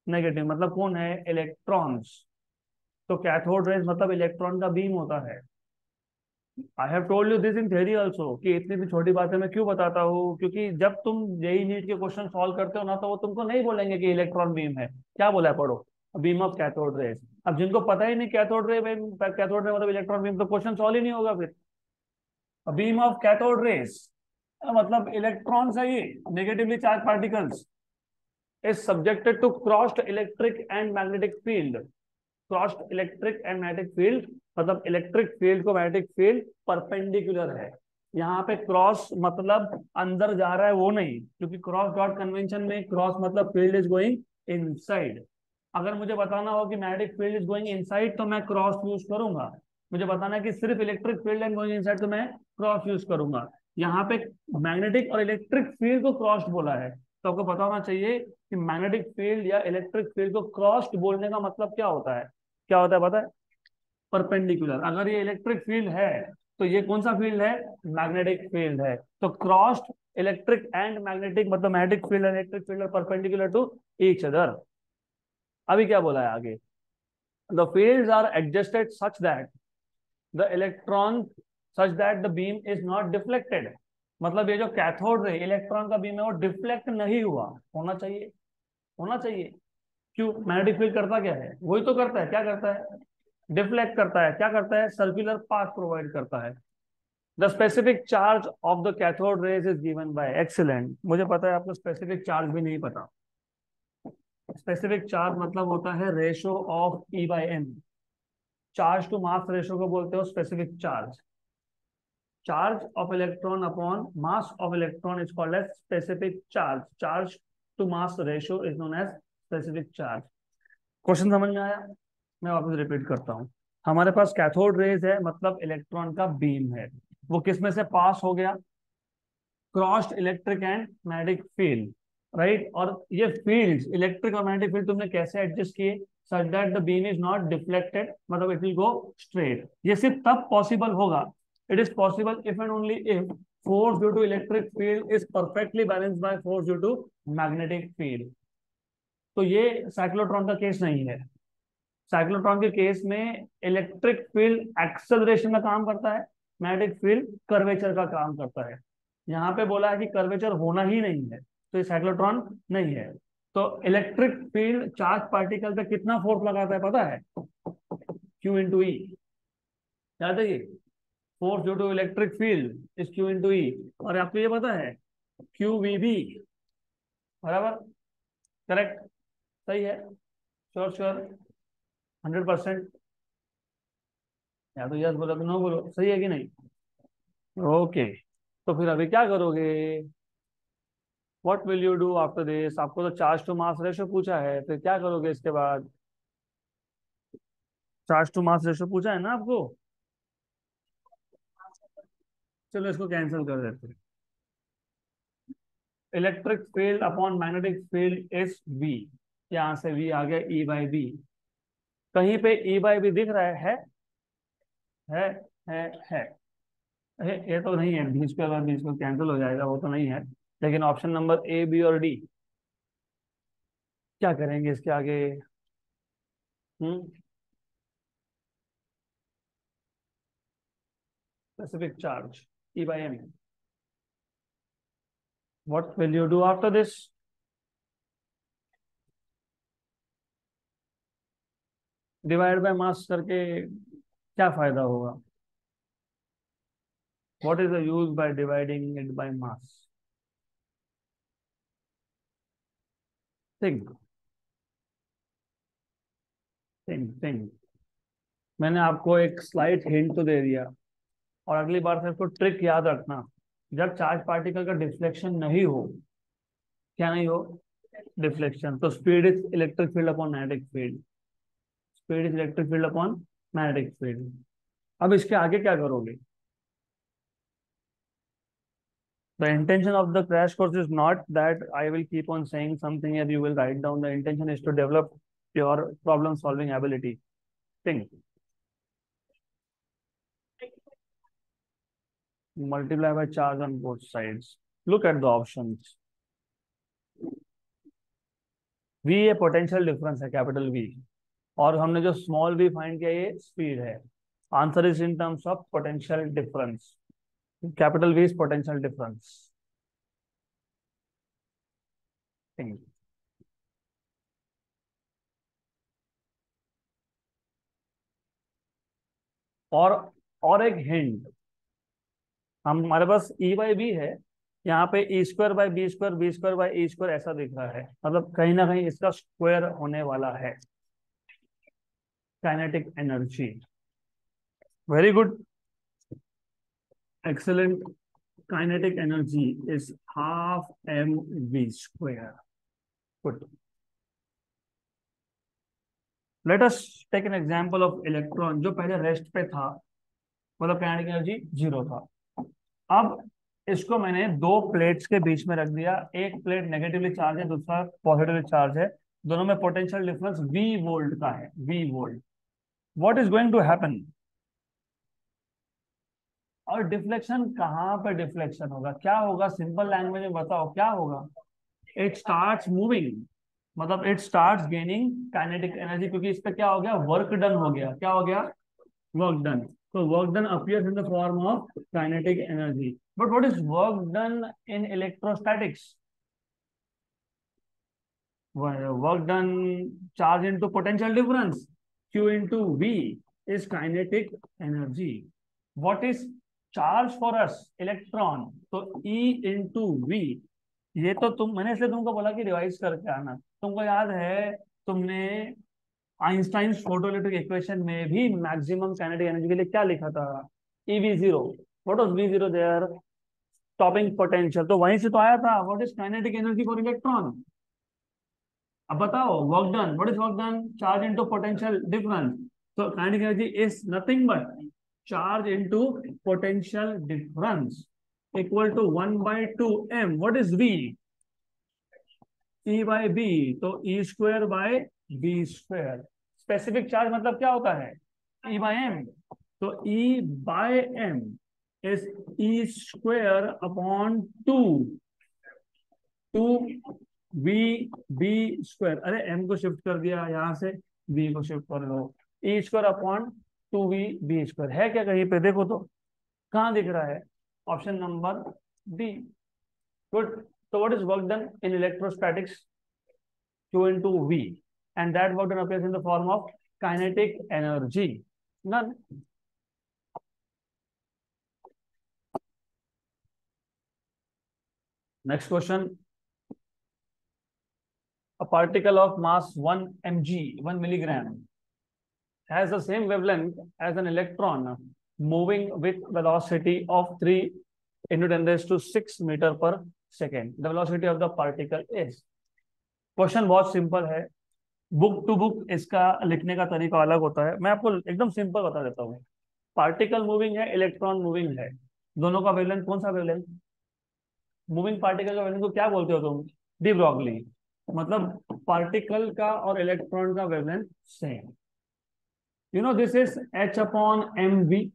नेगेटिव, मतलब कौन है, इलेक्ट्रॉन्स। तो कैथोड रेज मतलब इलेक्ट्रॉन का बीम होता है। I have told you this in theory also, कि इतनी भी छोटी बातें मैं क्यों बताता हूँ, क्योंकि जब तुम जेई नीट के क्वेश्चन सॉल्व करते हो ना, तो वो तुमको नहीं बोलेंगे कि इलेक्ट्रॉन बीम है, क्या बोला है, पढ़ो, बीम ऑफ कैथोड रेज। अब जिनको पता ही नहीं कैथोड रे, कैथोड रे मतलब इलेक्ट्रॉन बीम, तो क्वेश्चन सॉल्व ही नहीं होगा फिर। बीम ऑफ कैथोड रेज मतलब इलेक्ट्रॉन्स है ये, negatively charge particles, is subjected to crossed electric and magnetic field. Crossed electric and magnetic field मतलब इलेक्ट्रिक फील्ड को मैग्नेटिक फील्ड परपेंडिकुलर है। यहाँ पे क्रॉस मतलब अंदर जा रहा है वो नहीं, क्योंकि क्रॉस डॉट कन्वेंशन में क्रॉस मतलब फील्ड इज गोइंग इनसाइड। अगर मुझे बताना हो कि magnetic field is going inside तो मैं क्रॉस यूज करूंगा। मुझे बताना है कि सिर्फ electric field and going inside तो मैं क्रॉस यूज करूंगा। यहाँ पे मैग्नेटिक और इलेक्ट्रिक फील्ड को क्रॉस बोला है, तो आपको पता होना चाहिए कि मैग्नेटिक फील्ड या इलेक्ट्रिक फील्ड को क्रॉस्ड बोलने का मतलब क्या होता है, क्या होता है पता है? परपेंडिकुलर। अगर ये इलेक्ट्रिक फील्ड है तो ये कौन सा फील्ड है? मैग्नेटिक फील्ड है। तो क्रॉस्ड इलेक्ट्रिक एंड मैग्नेटिक मतलब magnetic field and electric field are perpendicular to each other. अभी क्या बोला है आगे? The fields are adjusted such that the electron such that the beam is not deflected. मतलब ये जो कैथोड रे इलेक्ट्रॉन का बीम है वो डिफ्लेक्ट नहीं हुआ, होना चाहिए, होना चाहिए। क्यों? मैग्नेटिक फील्ड करता क्या है? वही तो करता है, क्या करता है? डिफ्लेक्ट करता है। क्या करता है? सर्कुलर पाथ प्रोवाइड करता है। The specific charge of the cathode rays is given by, excellent. मुझे पता है आपको स्पेसिफिक चार्ज भी नहीं पता। स्पेसिफिक चार्ज मतलब होता है ratio of e by m. Charge to mass ratio को बोलते हो specific charge. Charge of electron upon mass of electron is called as specific charge. Charge to mass ratio is known as specific charge. Question समझ में आया? मैं वापस repeat करता हूँ। हमारे पास कैथोड रेज है मतलब इलेक्ट्रॉन का बीम है, वो किस में से पास हो गया? Crossed electric and magnetic field, right. और ये फील्ड्स इलेक्ट्रिक और मैग्नेटिक फील्ड तुमने कैसे एडजस्ट किए? Such that the beam is not deflected, मतलब इट विल गो स्ट्रेट। ये सिर्फ तब पॉसिबल होगा, it is possible if and only if force due to electric field is perfectly balanced by force due to magnetic field. तो ये cyclotron का case नहीं है। साइक्लोट्रॉन के केस में इलेक्ट्रिक फील्ड एक्सेलरेशन का काम करता है, मैग्नेटिक फील्ड कर्वेचर का काम करता है। यहाँ पे बोला है कि कर्वेचर होना ही नहीं है, तो ये साइक्लोट्रॉन नहीं है। तो इलेक्ट्रिक फील्ड चार्ज पार्टिकल पे कितना फोर्स लगाता है पता है? Q into E. याद है ये? Force due to electric field is Q into E. और आपको ये पता है क्यू वी बी, बराबर? करेक्ट? सही है? Sure sure? 100%? या तो यस बोलो तो नो बोलो, सही है कि नहीं? ओके। तो फिर अभी क्या करोगे? What will you do after this? आपको तो चार्ज टू मास रेशो पूछा है, फिर क्या करोगे इसके बाद? चार्ज टू मास रेशो पूछा है ना आपको? चलो इसको कैंसिल कर देते हैं। Electric field upon magnetic field is v. यहां से वी आ गया ई बाई बी। कहीं पे ई बाई बी दिख रहा है है है ये तो नहीं है, बीच पे अगर बीच में कैंसिल हो जाएगा वो तो नहीं है। लेकिन ऑप्शन नंबर ए बी और डी, क्या करेंगे इसके आगे? Hmm. Specific charge E by M. What will you do after this? Divide by mass करके क्या फायदा होगा? What is the use by dividing it by mass? Think think think. मैंने आपको एक स्लाइट हिंट तो दे दिया, और अगली बार से इसको ट्रिक याद रखना। जब चार्ज पार्टिकल का डिफ्लेक्शन नहीं हो, क्या नहीं हो? डिफ्लेक्शन, तो speed is electric field upon magnetic field. Speed is electric field upon magnetic field. अब इसके आगे क्या करोगे? The intention of the crash course is not that I will keep on saying something and you will write down. The intention is to develop your problem solving ability. Think. Multiply by charge on both sides. Look at the options. V ये potential difference है, capital V। और हमने जो small v find किया ये speed है। Answer is in terms of potential difference. Capital V is potential difference. Think. और एक हिंट, हमारे पास ई बाई बी है, यहाँ पे E square by B square by E square ऐसा दिख रहा है, मतलब कहीं ना कहीं इसका स्क्वायर होने वाला है। Kinetic energy, very good, excellent. Kinetic energy is half m v square. Good. Let us take an example of electron जो पहले रेस्ट पे था, मतलब काइनेटिक एनर्जी जीरो था। अब इसको मैंने दो प्लेट्स के बीच में रख दिया, एक प्लेट नेगेटिवली चार्ज है, दूसरा पॉजिटिवली चार्ज है, दोनों में पोटेंशियल डिफरेंस V वोल्ट का है, V volt. What is going to happen? और डिफ्लेक्शन कहाँ पे डिफ्लेक्शन होगा, क्या होगा, सिंपल लैंग्वेज में बताओ क्या होगा? इट स्टार्ट्स मूविंग, मतलब it starts gaining kinetic energy, क्योंकि इस पे क्या हो गया, वर्क डन हो गया, क्या हो गया, वर्क डन। तो work done appears in the form of kinetic energy. But what is work done in electrostatics? Work done, charge into potential difference, Q into V is kinetic energy. What is charge for us? Electron. तो E into V, ये तो मैंने इसलिए तुमको बोला कि revise करके आना। तुमको याद है, तुमने आइंस्टाइन फोटोइलेक्ट्रिक इक्वेशन में भी मैक्सिमम काइनेटिक एनर्जी के लिए क्या लिखा था? EV0। What was V0 there? Stopping potential, तो वहीं से तो आया था। What is kinetic energy for electron? अब बताओ, work done, what is work done? Charge into potential difference. तो kinetic energy is nothing but charge into potential difference equal to 1/2m। What is V? E/B, तो E²/B²। Specific charge मतलब क्या होता है? E/m। तो E/m is E²/2, 2VB²। अरे m को shift कर दिया यहां से, v को शिफ्ट कर दो, E²/2VB²। है क्या कहीं पे? देखो तो कहाँ दिख रहा है? Option number D. Good. So what is work done in electrostatics? Q into V, and that work done appears in the form of kinetic energy. None. Next question. A particle of mass 1 mg, 1 milligram, has the same wavelength as an electron moving with velocity of 3 into 10 raised to 6 meter per second. The velocity of the particle is. Question बहुत simple है। Book to book इसका लिखने का तरीका अलग होता है, मैं आपको एकदम सिंपल बता देता हूँ। पार्टिकल मूविंग है, इलेक्ट्रॉन मूविंग है, दोनों का वेवलेंथ कौन सा वेवलेंथ? मूविंग पार्टिकल का वेवलेंथ को क्या बोलते हो तुम? De Broglie. मतलब पार्टिकल का और इलेक्ट्रॉन का wavelength same. You know this is H/mv,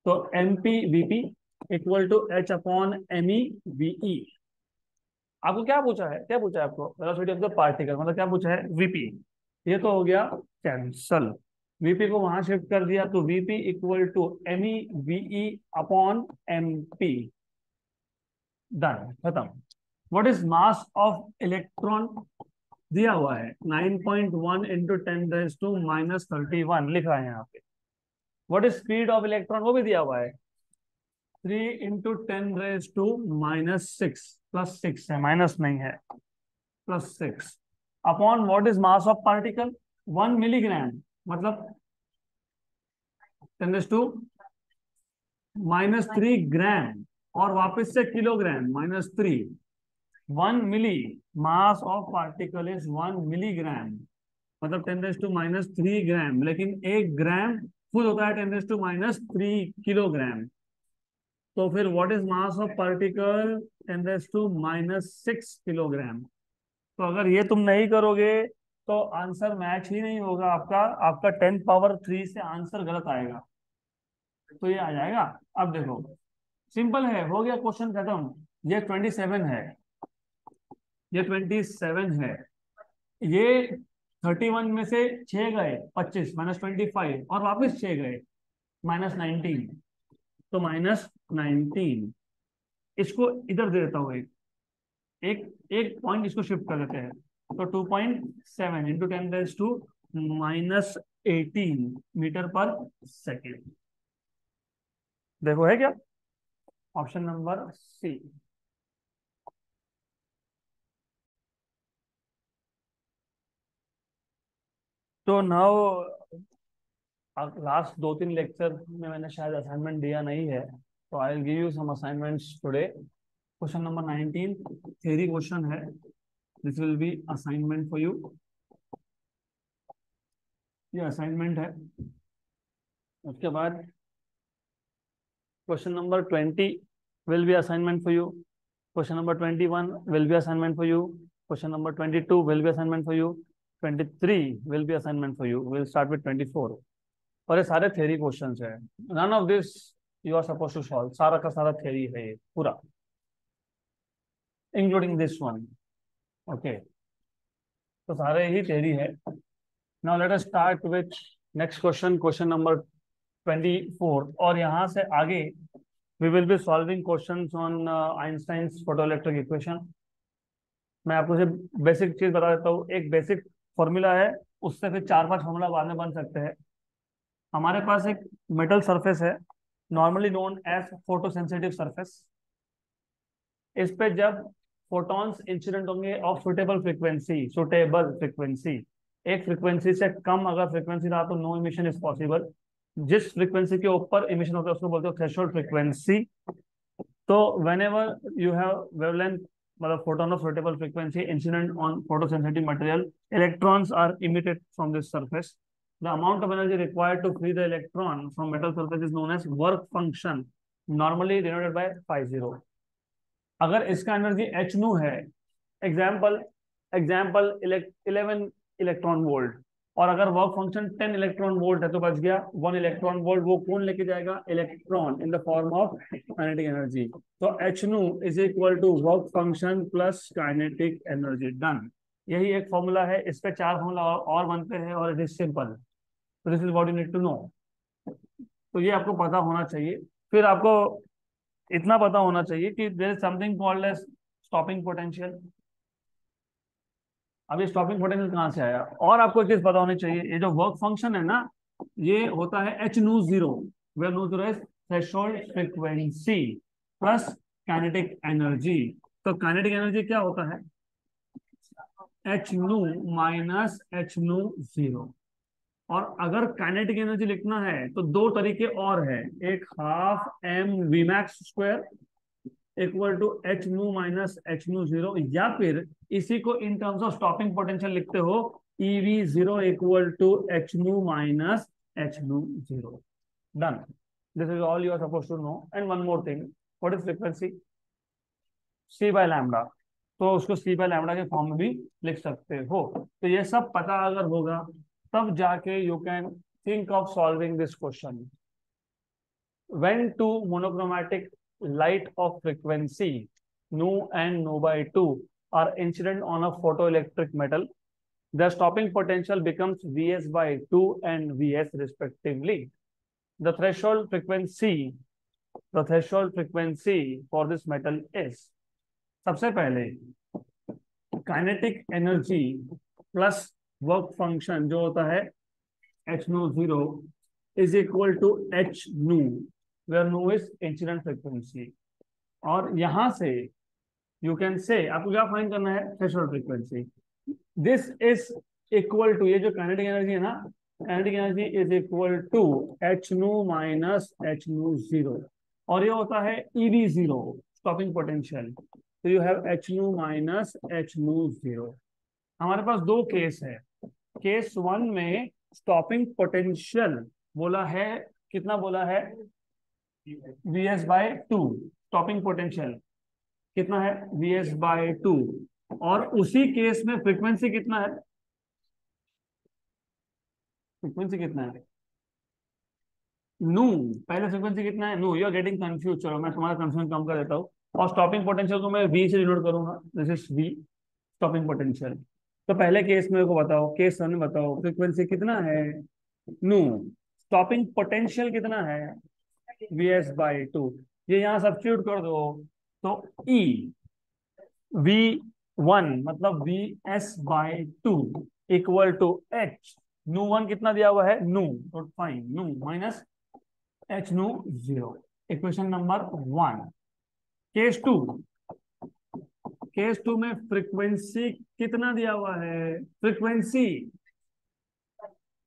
तो MP/Vp इक्वल टू H/me/Ve। आपको क्या पूछा है, क्या पूछा है आपको? वेलोसिटी ऑफ द पार्टिकल, मतलब क्या पूछा है? Vp। ये तो हो गया कैंसल, Vp को वहां शिफ्ट कर दिया, तो Vp equal to Me/Ve/MP। Done, खत्म। What is mass of electron? दिया हुआ है 9.1 इंटू 10⁻⁻31 लिख रहा है यहाँ पे। What is speed of electron? वो भी दिया हुआ है 3 इंटू 10⁻⁻6, +6 है, माइनस नहीं है, +6 upon what is mass of particle? 1 milligram, मतलब 10⁻³ और वापस से kilogram, -3। 1 milli, mass of particle is 1 milligram, मतलब 10⁻³ लेकिन 1 ग्राम खुद होता है 10⁻³ किलोग्राम। तो फिर what is mass of particle? 10⁻6 kilogram. तो अगर ये तुम नहीं करोगे तो आंसर मैच ही नहीं होगा आपका, आपका 10⁻³ से आंसर गलत आएगा। तो ये आ जाएगा। अब देखो, सिंपल है, हो गया क्वेश्चन खत्म। ये 27 है, ये 27 है, ये 31 में से 6 गए, 25 -25 और वापस 6 गए, -19। तो -19, इसको इधर दे देता हूँ, एक एक एक पॉइंट इसको शिफ्ट कर देते हैं। तो 2.7 इंटू 10⁻⁻18 मीटर पर सेकेंड। देखो है क्या? Option number C. तो नाउ लास्ट 2-3 लेक्चर में मैंने शायद असाइनमेंट दिया नहीं है, तो I will give you some assignments today. Question number 19 theory question है, this will be assignment for you. ये असाइनमेंट है। उसके बाद question number 20 will be assignment for you. Question number 21 will be assignment for you. Question number 22 will be assignment for you. 23 will be assignment for you. We'll start with 24. और ये सारे theory questions है. None of this you are supposed to solve. सारा का सारा theory है ये पूरा, including this one. Okay. तो सारे ही थ्योरी है. Now let us start with next question. Question number 24. और यहाँ से आगे we will be solving questions on Einstein's photoelectric equation. मैं आपको से बेसिक चीज बता देता हूँ. एक बेसिक फॉर्मूला है, उससे फिर 4-5 फॉर्मूला बाद में बन सकते हैं. हमारे पास एक मेटल सरफेस है, normally known as photosensitive surface. इस पे जब फोटॉन्स इंसिडेंट होंगे ऑफ सुटेबल फ्रीक्वेंसी, एक फ्रीक्वेंसी से कम अगर फ्रीक्वेंसी रहा तो नो इमिशन इज पॉसिबल. जिस फ्रीक्वेंसी के ऊपर इमिशन होता है उसको बोलते हो थ्रेशोल्ड फ्रीक्वेंसी. तो व्हेनेवर यू हैव वेवलेंथ मतलब photon of suitable frequency incident on photosensitive material, electrons are emitted from this surface. The amount of energy required to free the electron from metal surface is known as work function, normally denoted by φ0. अगर इसका energy h nu है, example 11 electron volt, और अगर work function 10 electron volt है तो बच गया 1 electron volt. वो कौन लेके जाएगा? Electron in the form of kinetic energy. तो h nu is equal to work function plus kinetic energy. Done. यही एक फॉर्मूला है. इस पे 4 फॉर्मूला और बनते हैं और इट इज सिंपल. तो this is what you need to know. तो ये आपको पता होना चाहिए. फिर आपको इतना पता होना चाहिए कि there is something called as stopping potential. अब ये स्टॉपिंग पोटेंशियल कहाँ से आया? और आपको एक चीज पता होनी चाहिए, ये जो वर्क फंक्शन है ना, ये होता है h nu 0, where nu 0 is threshold frequency plus kinetic energy. तो काइनेटिक एनर्जी क्या होता है? h nu minus h nu 0. और अगर काइनेटिक एनर्जी लिखना है तो दो तरीके और है. एक half m v max square equal to h nu minus h nu 0, या फिर इसी को in terms of stopping potential लिखते हो EV0 equal to h nu minus h nu 0. Done. This is all you are suppose to know. And one more thing, what is frequency? c by lambda. तो उसको c by lambda के form में भी लिख सकते हो. तो ये सब पता अगर होगा तब जाके you can think of solving this question. When to monochromatic light of frequency nu and nu by 2 are incident on a photoelectric metal, the stopping potential becomes Vs by 2 and Vs respectively. The threshold frequency for this metal is, सबसे पहले kinetic energy plus work function जो होता है h nu 0 is equal to h nu, where nu is incident frequency. और यहां से you can say आपको क्या फाइंड करना है? Threshold frequency. This is equal to, ये जो काइनेटिक एनर्जी है ना, kinetic energy is equal to h nu minus h nu 0, और ये होता है EV0 स्टॉपिंग पोटेंशियल. तो you have h nu minus h nu 0. हमारे पास दो केस है. केस 1 में स्टॉपिंग पोटेंशियल बोला है, कितना बोला है? Vs by 2. स्टॉपिंग पोटेंशियल कितना है? Vs by 2. और उसी केस में फ्रीक्वेंसी कितना है? फ्रीक्वेंसी कितना है? नू. पहले फ्रीक्वेंसी कितना है? Nu. You are getting confuse. चलो मैं तुम्हारा कंफ्यूजन कम कर देता हूँ. और स्टॉपिंग पोटेंशियल को मैं V से डिनोट करूंगा. This is V stopping potential. तो पहले केस मेरे को बताओ, केस 1 में बताओ फ्रीक्वेंसी कितना है? नू. स्टॉपिंग पोटेंशियल कितना है? Vs by 2. ये यहाँ सब्स्टिट्यूट कर दो तो E V1 मतलब Vs by 2 equal to H nu 1 कितना दिया हुआ है? नू. तो fine nu minus H nu 0. Equation number 1. Case 2, case 2 में फ्रीक्वेंसी कितना दिया हुआ है? Frequency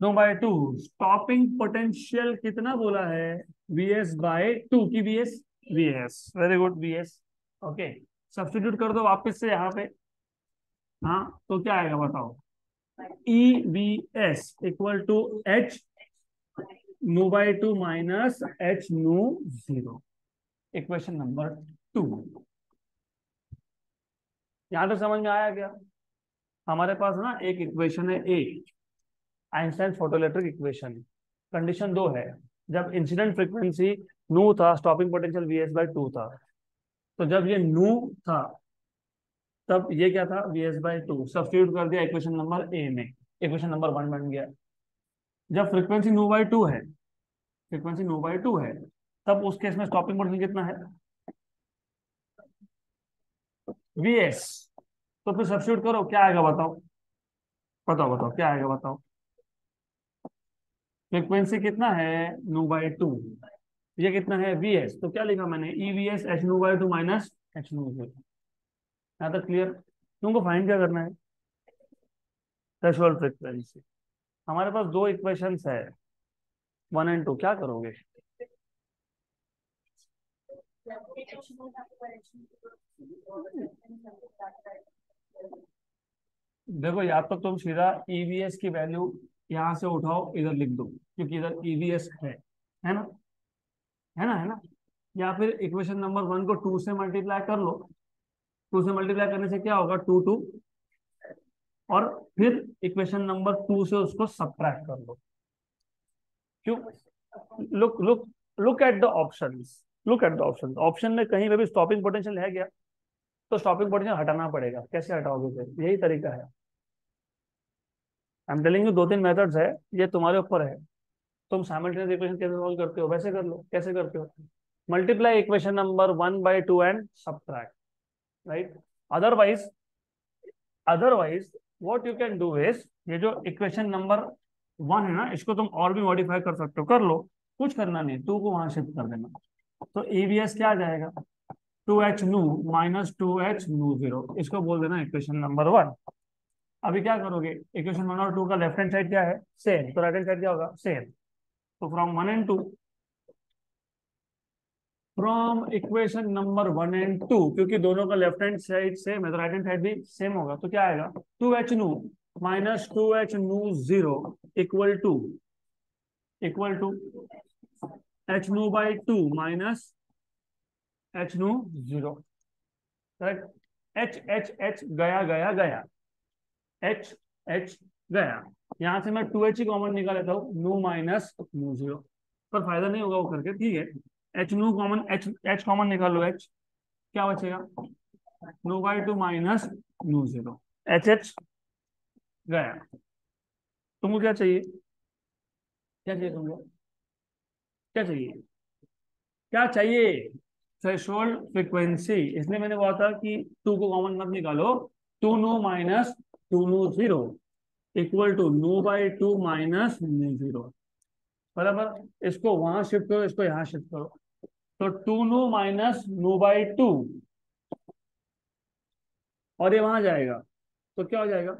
nu by 2. Stopping potential कितना बोला है? Vs बाय 2 की Vs. Very good. Vs. Okay. Substitute कर दो वापस से यहाँ पे. हाँ, तो क्या आएगा बताओ? EVs equal to H nu by 2 minus H nu 0. Equation number 2। यहां तक समझ में आया क्या? हमारे पास ना एक इक्वेशन है ए, आइंस्टाइन फोटोइलेक्ट्रिक इक्वेशन। कंडीशन दो है, जब इंसिडेंट फ्रीक्वेंसी नू था, stopping potential V S by two था। तो जब ये नू था तब ये क्या था, V S by two. Substitute कर दिया इक्वेशन नंबर ए में, इक्वेशन नंबर 1 बन गया। जब फ्रीक्वेंसी नू बाई टू है, फ्रीक्वेंसी नू बाई टू है, तब उस केस में स्टॉपिंग पोटेंशियल कितना है, वी एस। तो फिर सब्स्टिट्यूट करो, क्या आएगा बताओ, बताओ बताओ क्या आएगा बताओ। फ्रीक्वेंसी कितना है, नू बाई टू, ये कितना है, वी एस। तो क्या लिखा मैंने, ई वी एस एच नू बाई टू माइनस एच नू। यहाँ तक क्लियर? तुमको फाइंड क्या करना है, थ्रेशोल्ड फ्रीक्वेंसी। हमारे पास दो इक्वेशंस है, 1 और 2। क्या करोगे? देखो, या तो तुम सीधा ईवीएस की वैल्यू यहाँ से उठाओ, इधर लिख दो, क्योंकि इधर ईवीएस है ना, है ना। या फिर इक्वेशन नंबर 1 को 2 से मल्टीप्लाई कर लो। 2 से मल्टीप्लाई करने से क्या होगा, 2 2। और फिर इक्वेशन नंबर 2 से उसको सब्ट्रैक्ट कर लो। क्यों? Look look look at the options, look at the option. Option में कहीं पे भी स्टॉपिंग पोटेंशियल है क्या? तो स्टॉपिंग पोटेंशियल हटाना पड़ेगा। कैसे हटाओगे? फिर यही तरीका है। आई एम टेलिंग यू, 2 3 मेथड्स है, ये तुम्हारे ऊपर है। तुम साइमल्टेनियस इक्वेशन कैसे सॉल्व करते हो, वैसे कर लो। कैसे करते हो? Multiply equation number 1 by 2 and subtract, right. Otherwise otherwise what you can do is, ये जो इक्वेशन नंबर 1 है ना, इसको तुम और भी मॉडिफाई कर सकते हो, कर लो। कुछ करना नहीं, 2 को वहां शिफ्ट कर देना। तो ईवीएस क्या आ जाएगा, 2h नू माइनस 2h नू जीरो, इसको बोल देना इक्वेशन नंबर 1। अभी क्या करोगे, इक्वेशन 1 और 2 का लेफ्ट हैंड साइड क्या है, सेम, तो राइट हैंड साइड क्या होगा, सेम। तो फ्रॉम इक्वेशन नंबर 1 और 2, क्योंकि दोनों का लेफ्ट हैंड साइड सेम है तो राइट हैंड साइड भी सेम होगा। तो क्या आएगा, 2h नू माइनस 2h नू जीरो इक्वल टू h नू बाई 2 माइनस h नू zero, correct. H H H गया गया गया, एच एच गया। यहां से मैं 2h ही कॉमन निकाल लेता हूँ, नू माइनस नू जीरो। पर फायदा नहीं होगा वो करके, ठीक है। एच नू कॉमन, एच एच कॉमन निकाल लो, एच क्या बचेगा, नू बाई टू माइनस नू जीरो, एच एच गया। तुमको क्या चाहिए, क्या चाहिए तुमको, क्या चाहिए, क्या चाहिए, थ्रेशोल्ड फ्रीक्वेंसी। इसलिए मैंने बोला था कि 2 को कॉमन मत निकालो। 2 नू माइनस 2 नू जीरो इक्वल टू नू बाई टू माइनस नू जीरो, बराबर। इसको वहां शिफ्ट करो, इसको यहाँ शिफ्ट करो। तो 2 नू माइनस नू बाई टू, और ये वहां जाएगा तो क्या हो जाएगा,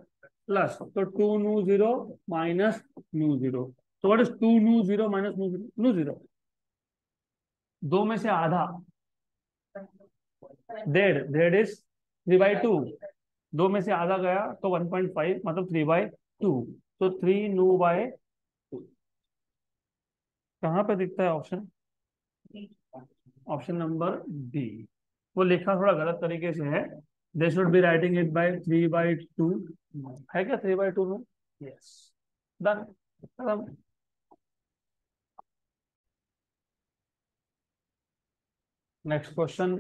प्लस। तो 2 नू जीरो माइनस नू जीरो। तो व्हाट इज 2 नू जीरो माइनस नू जीरो, नू जीरो। दो में से आधा, डेढ़, डेढ़ इज 3/2। दो में से आधा गया तो 1.5, मतलब 3/2। तो 3 नू बाय 2। कहाँ पे दिखता है ऑप्शन, ऑप्शन नंबर डी। वो लिखा थोड़ा गलत तरीके से है, they should be writing it by 3/2। है क्या 3/2 में? Yes, done. Next question.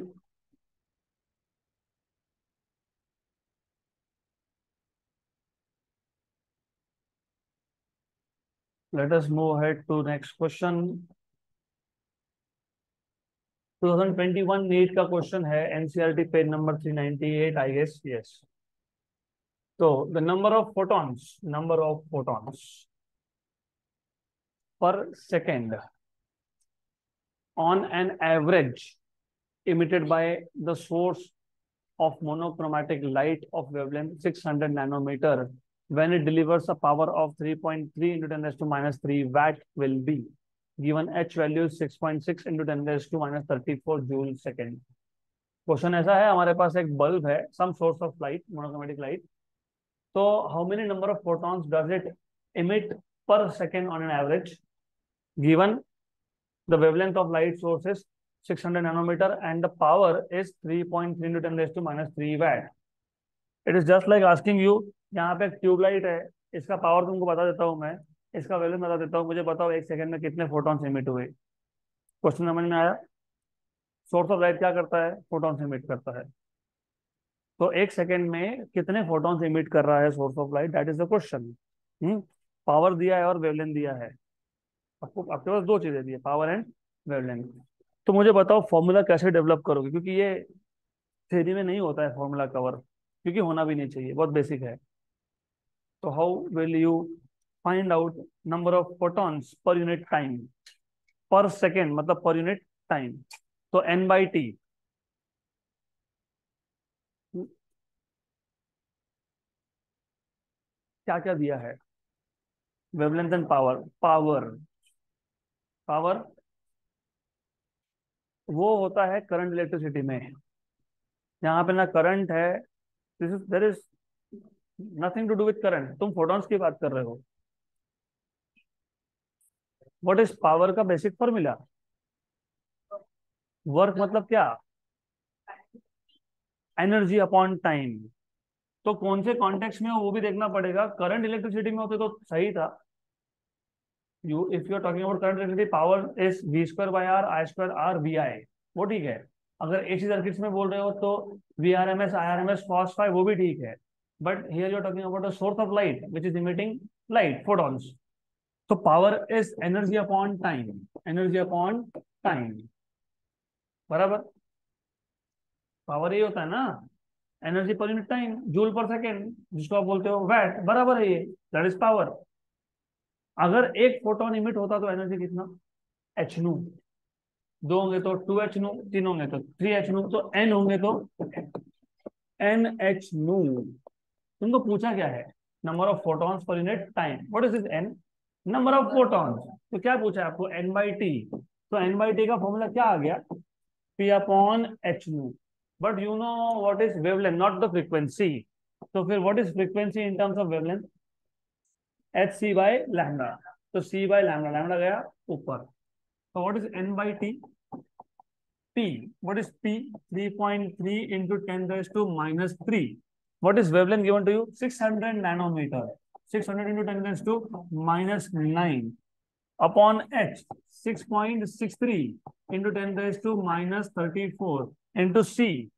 Let us move ahead to next question। 2021 NEET का क्वेश्चन है, NCERT page number 398 I guess, yes. तो the number of photons per second on an average emitted by the source of monochromatic light of wavelength 600 nanometer when it delivers a power of 3.3 into 10 raised to minus 3 watt will be given h value 6.6 into 10 raised to minus 34 joule second। Question ऐसा है, हमारे पास एक bulb है, some source of light, monochromatic light. तो how many number of photons does it emit per second on an average given the wavelength of light source is 600 nanometer and the power is 3.3 into 10 raised to minus 3 watt. It is just like asking you, यहाँ पे एक tubelight है, इसका power तुमको बता देता हूँ मैं, इसका वैल्यू बता देता हूँ, मुझे बताओ एक सेकंड में कितने फोटॉन्स इमिट हुए। क्वेश्चन समझ में आया? सोर्स ऑफ लाइट क्या करता है? फोटॉन्स इमिट करता है। तो एक सेकंड में कितने फोटॉन्स इमिट कर रहा है source of light, that is the question. Power दिया है और वेवलेंथ दिया है। आपको आपके पास दो चीजें दी है, पावर एंड वेवलेंथ। तो मुझे बताओ फॉर्मूला कैसे डेवलप करोगे, क्योंकि ये थ्योरी में नहीं होता है फॉर्मूला कवर, क्योंकि होना भी नहीं चाहिए, बहुत बेसिक है। तो how will you find out number of photons per unit time, पर सेकेंड मतलब पर यूनिट टाइम? तो n/t, क्या क्या दिया है? Wavelength and power. Power, power वो होता है करंट इलेक्ट्रिसिटी में। यहाँ पे ना करंट है, this is there is nothing to do with current, तुम फोटॉन्स की बात कर रहे हो। व्हाट इज पावर का बेसिक फॉर्मूला? वर्क मतलब क्या? Energy upon time. तो कौन से कॉन्टेक्स्ट में हो वो भी देखना पड़ेगा। करंट इलेक्ट्रिसिटी में होते तो सही था। You if you are talking about current electricity, power is V square by R, I square R V I, वो ठीक है। अगर एसी सर्किट्स में बोल रहे हो तो V R M S I R M S cos phi, वो भी ठीक है। But here you are talking about a source of light which is emitting light, photons. तो power is energy upon time, energy upon time, बराबर। Power ये होता है ना, एनर्जी पर यूनिट टाइम, जूल पर सेकेंड, जिसको आप बोलते हो वैट, बराबर है ये, दैट इज पावर। अगर एक फोटोन इमिट होता तो एनर्जी कितना? एच नू। दो होंगे तो 2h नू, तीन होंगे तो 3h नू, तो एन होंगे तो एन एच नू। तुमको पूछा क्या है? Number of photons per unit time. What is this n? Number of photons. तो क्या पूछा है आपको? n/t। तो n/t का फॉर्मूला क्या आ गया? p upon h nu. But you know what is wavelength, not the frequency. तो फिर what is frequency in terms of wavelength? H C by lambda. तो सी बाय लैम्डा, लैम्डा गया ऊपर। तो what is n/t? P. What is P? 3.3 into 10 raised to minus 3. What is wavelength given to you? 600 nanometer. 600 into 10 raised to minus 9 upon H. 6.63 into 10 raised to minus 34 into C.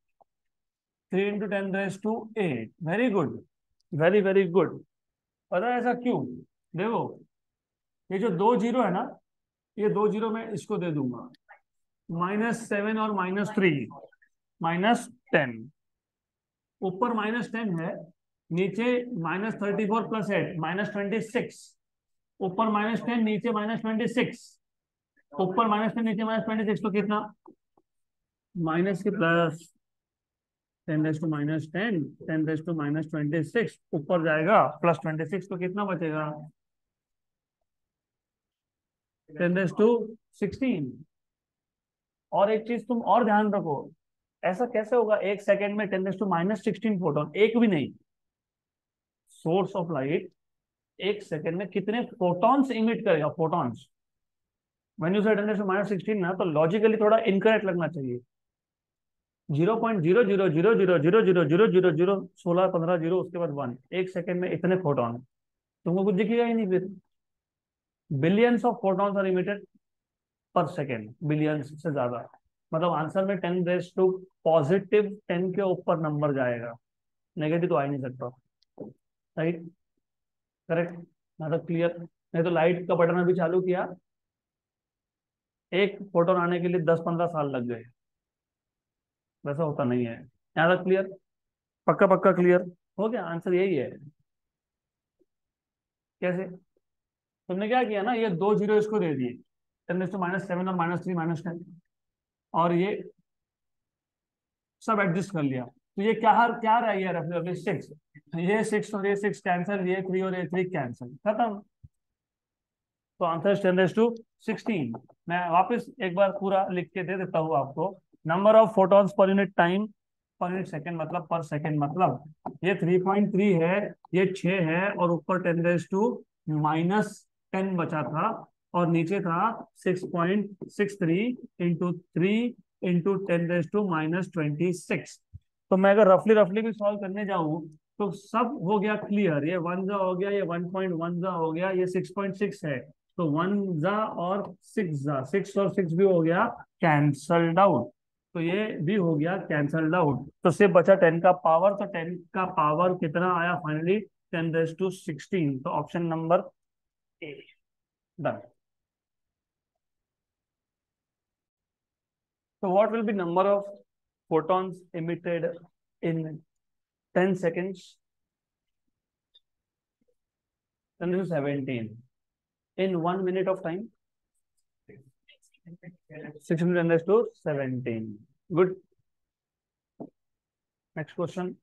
3 into 10 raised to 8. Very good. Very, very good. पता है ऐसा क्यों? देखो, ये जो दो zero है ना, ये दो जीरो मैं इसको दे दूंगा, -7 और -3, -10। ऊपर -10 है, नीचे -34 प्लस 8, -26। ऊपर -10, नीचे -26। ऊपर -10, नीचे -26, तो कितना? माइनस के plus 10 raise to -10, 10 raise to -26, ऊपर जाएगा +26, तो कितना बचेगा? 10 रेज टू 16। और एक चीज तुम और ध्यान रखो, ऐसा कैसे होगा एक सेकंड में 10⁻16 फोटोन? एक भी नहीं। सोर्स ऑफ लाइट एक सेकंड में कितने फोटॉन्स इमिट करेगा? फोटॉन्स। व्हेन यू से 10⁻16 ना, तो लॉजिकली थोड़ा इनकरेक्ट लगना चाहिए। 0.0000000000 16 15 जीरो, उसके बाद 1, एक सेकंड में इतने फोटोन, तुमको कुछ दिखेगा ही नहीं फिर। Billions of photons are emitted per second, billions से ज्यादा। मतलब आंसर में 10 रेज टू पॉजिटिव 10 के ऊपर नंबर जाएगा, नेगेटिव तो आ ही नहीं सकता। राइट, करेक्ट, मतलब क्लियर। नहीं तो लाइट का बटन अभी चालू किया, एक फोटोन आने के लिए 10-15 साल लग गए, वैसा होता नहीं है। यहाँ तक क्लियर? पक्का पक्का क्लियर हो गया? आंसर यही है। कैसे? तुमने क्या किया ना, ये दो जीरो इसको दे दिए, 10⁻7 और -3 -10, और ये सब एडजस्ट कर लिया। तो ये क्या रह गया? रफली 6। ये 6 और ये 6 कैंसिल, ये 3 और ये 3 कैंसिल, खत्म। तो आंसर 10⁻16। मैं वापस एक बार पूरा लिख के दे देता हूँ आपको। Number of photons per unit time, per unit second मतलब पर सेकेंड, मतलब ये 3.3 है, ये 6 है, और ऊपर 10⁻10 बचा था, और नीचे था 6.63 इंटू 3 इंटू 10⁻²6। तो मैं अगर रफली रफली भी सॉल्व करने जाऊं तो सब हो गया क्लियर। ये 1 जा हो गया, ये 1.1 जा हो गया, ये 6.6 है, तो 1 जा और 6 जा, 6 और 6 भी हो गया कैंसल्ड आउट। तो ये भी हो गया कैंसल्ड आउट, तो सिर्फ बचा 10 का पावर। तो 10 का पावर कितना आया फाइनली? 10⁻16। तो option number A done. So what will be number of photons emitted in 10 seconds? 10 to 17. In 1 minute of time? 610 to 17. Good. Next question.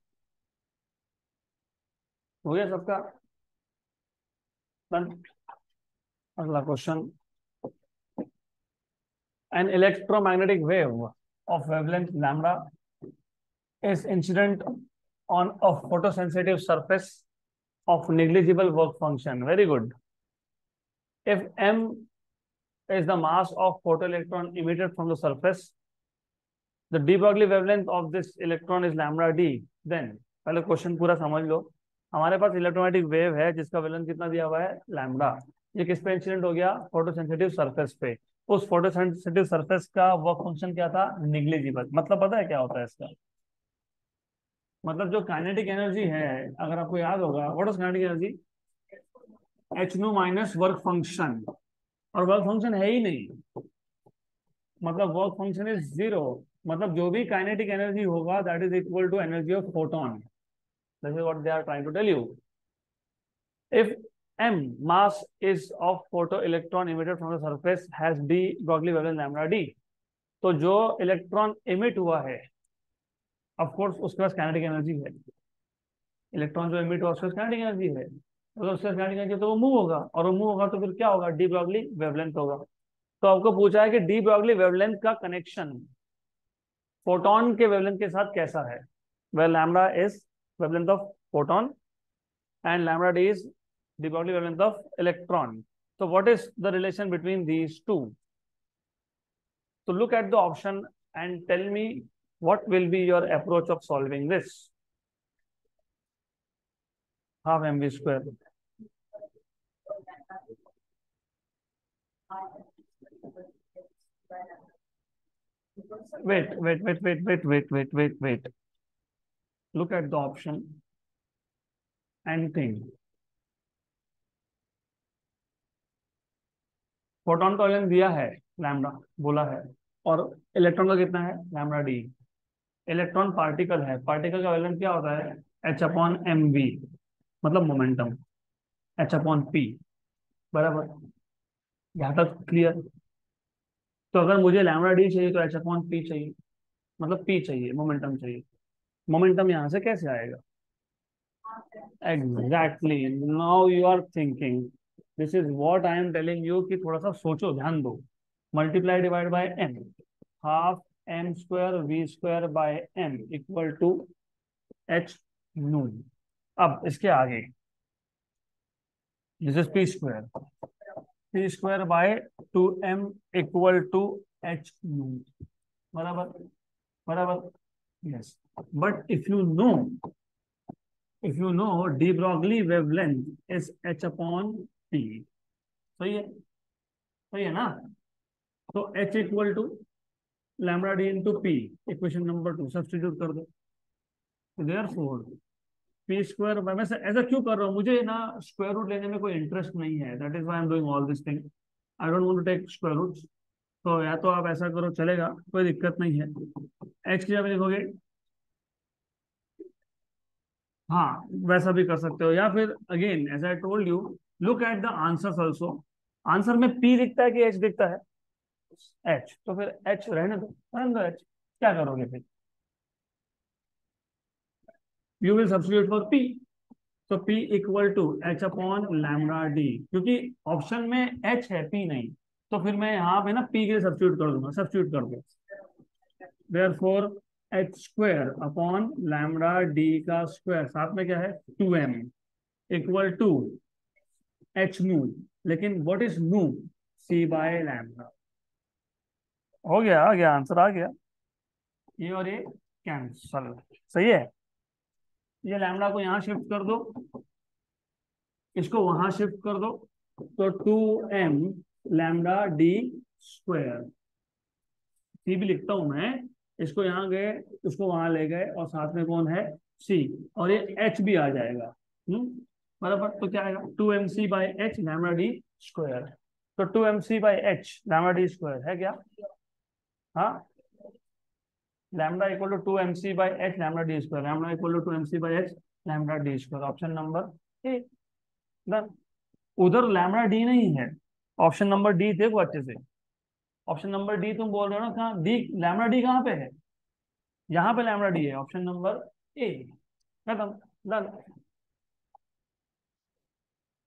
हो गया सबका? Done. अगला question. An electromagnetic wave of wavelength lambda is incident on a photosensitive surface of negligible work function. Very good. If m is the mass of photoelectron emitted from the surface, the de Broglie wavelength of this electron is lambda d, then पहले question पूरा समझ लो। हमारे पास electromagnetic wave है जिसका wavelength कितना दिया हुआ है? लैम्बडा। ये किस पे इंसिडेंट हो गया? फोटोसेंसिटिव सरफेस पे। उस फोटोसेंसिटिव सरफेस का वर्क फंक्शन क्या था? निग्लिजिबल। मतलब पता है क्या होता है इसका? मतलब जो काइनेटिक एनर्जी है, अगर आपको याद होगा, what is kinetic energy? H nu minus work function. और वर्क फंक्शन है ही नहीं, मतलब वर्क फंक्शन इज जीरो। मतलब जो भी काइनेटिक एनर्जी होगा that is equal to energy of photon. This is what they are trying to tell you. इफ m mass is of photoelectron emitted from the surface has d Broglie wavelength lambda d, तो जो electron emit हुआ है of course उसके पास kinetic energy है। Electron जो emit हुआ उसके पास काइनेटिक एनर्जी है, तो उसके पास काइनेटिक एनर्जी, तो वो मूव होगा, और वो मूव होगा तो फिर क्या होगा? डी ब्रॉगली वेवलेंथ होगा। तो आपको पूछा है कि डी ब्रॉगली वेवलेंथ का कनेक्शन फोटोन के वेवलेंथ के साथ कैसा है? Well lambda is wavelength of photon and lambda d is de Broglie wavelength of electron. So what is the relation between these two? So look at the option and tell me what will be your approach of solving this. Half mv square. Wait. Look at the option and think. Photon का wavelength दिया है lambda, बोला है, और electron का कितना है? Lambda D. Electron particle है, पार्टिकल का वेवलेंथ क्या होता है? एच अपॉन एम वी, मतलब मोमेंटम, एच अपॉन पी। बराबर, यहाँ तक क्लियर? तो अगर मुझे लैम्बडा डी चाहिए तो एच अपॉन पी चाहिए, मतलब पी चाहिए, मोमेंटम चाहिए। मोमेंटम यहाँ से कैसे आएगा? Exactly, now you are thinking. This is what I am telling you कि थोड़ा सा सोचो, ध्यान दो। Multiply divide by M, half M square V square by M equal to H nu. अब इसके आगे this is P square, P square by 2m equal to H nu. बराबर, बराबर, yes. But if you know de Broglie wavelength is h upon p, सही है, सही है ना? तो h equal to lambda d into p, equation number 2 substitute कर दो। देयरफॉर पी स्क्वायर, मैं ऐसा क्यों कर रहा हूँ? मुझे ना स्क्वायर रूट लेने में कोई इंटरेस्ट नहीं है, that is why I am doing all this thing. I don't want to take square roots. तो या तो आप ऐसा करो, चलेगा, कोई दिक्कत नहीं है। एच की जगह लिखोगे, हाँ वैसा भी कर सकते हो, या फिर again as I told you, look at the answers also. Answer में पी दिखता है कि एच दिखता है? एच, तो फिर एच रहने दो एच। क्या करोगे फिर? You will substitute for p. तो P equal to H upon lambda d, क्योंकि ऑप्शन में H है, P नहीं, तो फिर मैं यहाँ पे ना P के लिए सब्स्टिट्यूट कर दूंगा, सब्स्टिट्यूट कर दो। Therefore H square upon lambda D का स्क्वायर, साथ में क्या है? 2m इक्वल टू एच नू। लेकिन व्हाट इज नू? सी बाय लैम्डा। हो गया, आ गया आंसर, आ गया। ये और ये कैंसल। सही है। ये लैम्डा को यहाँ शिफ्ट कर दो, इसको वहां शिफ्ट कर दो, तो 2m लैम्डा डी स्क्वायर। सी भी लिखता हूं मैं, इसको यहाँ गए, उसको वहां ले गए, और साथ में कौन है, सी, और ये एच भी आ जाएगा। बराबर, तो क्या आएगा, 2mc by h lambda d square. तो 2mc by h lambda d square है क्या? हाँ, lambda equal to 2mc by h lambda d square, lambda equal to 2mc by h lambda d square. Option number A done. उधर lambda d नहीं है, option number D थे वो अच्छे से। ऑप्शन नंबर डी तुम बोल रहे हो ना, कहाँ डी, लैम्डा डी कहाँ पे है? यहाँ पे लैम्डा डी है, ऑप्शन नंबर ए। खत्म, डन।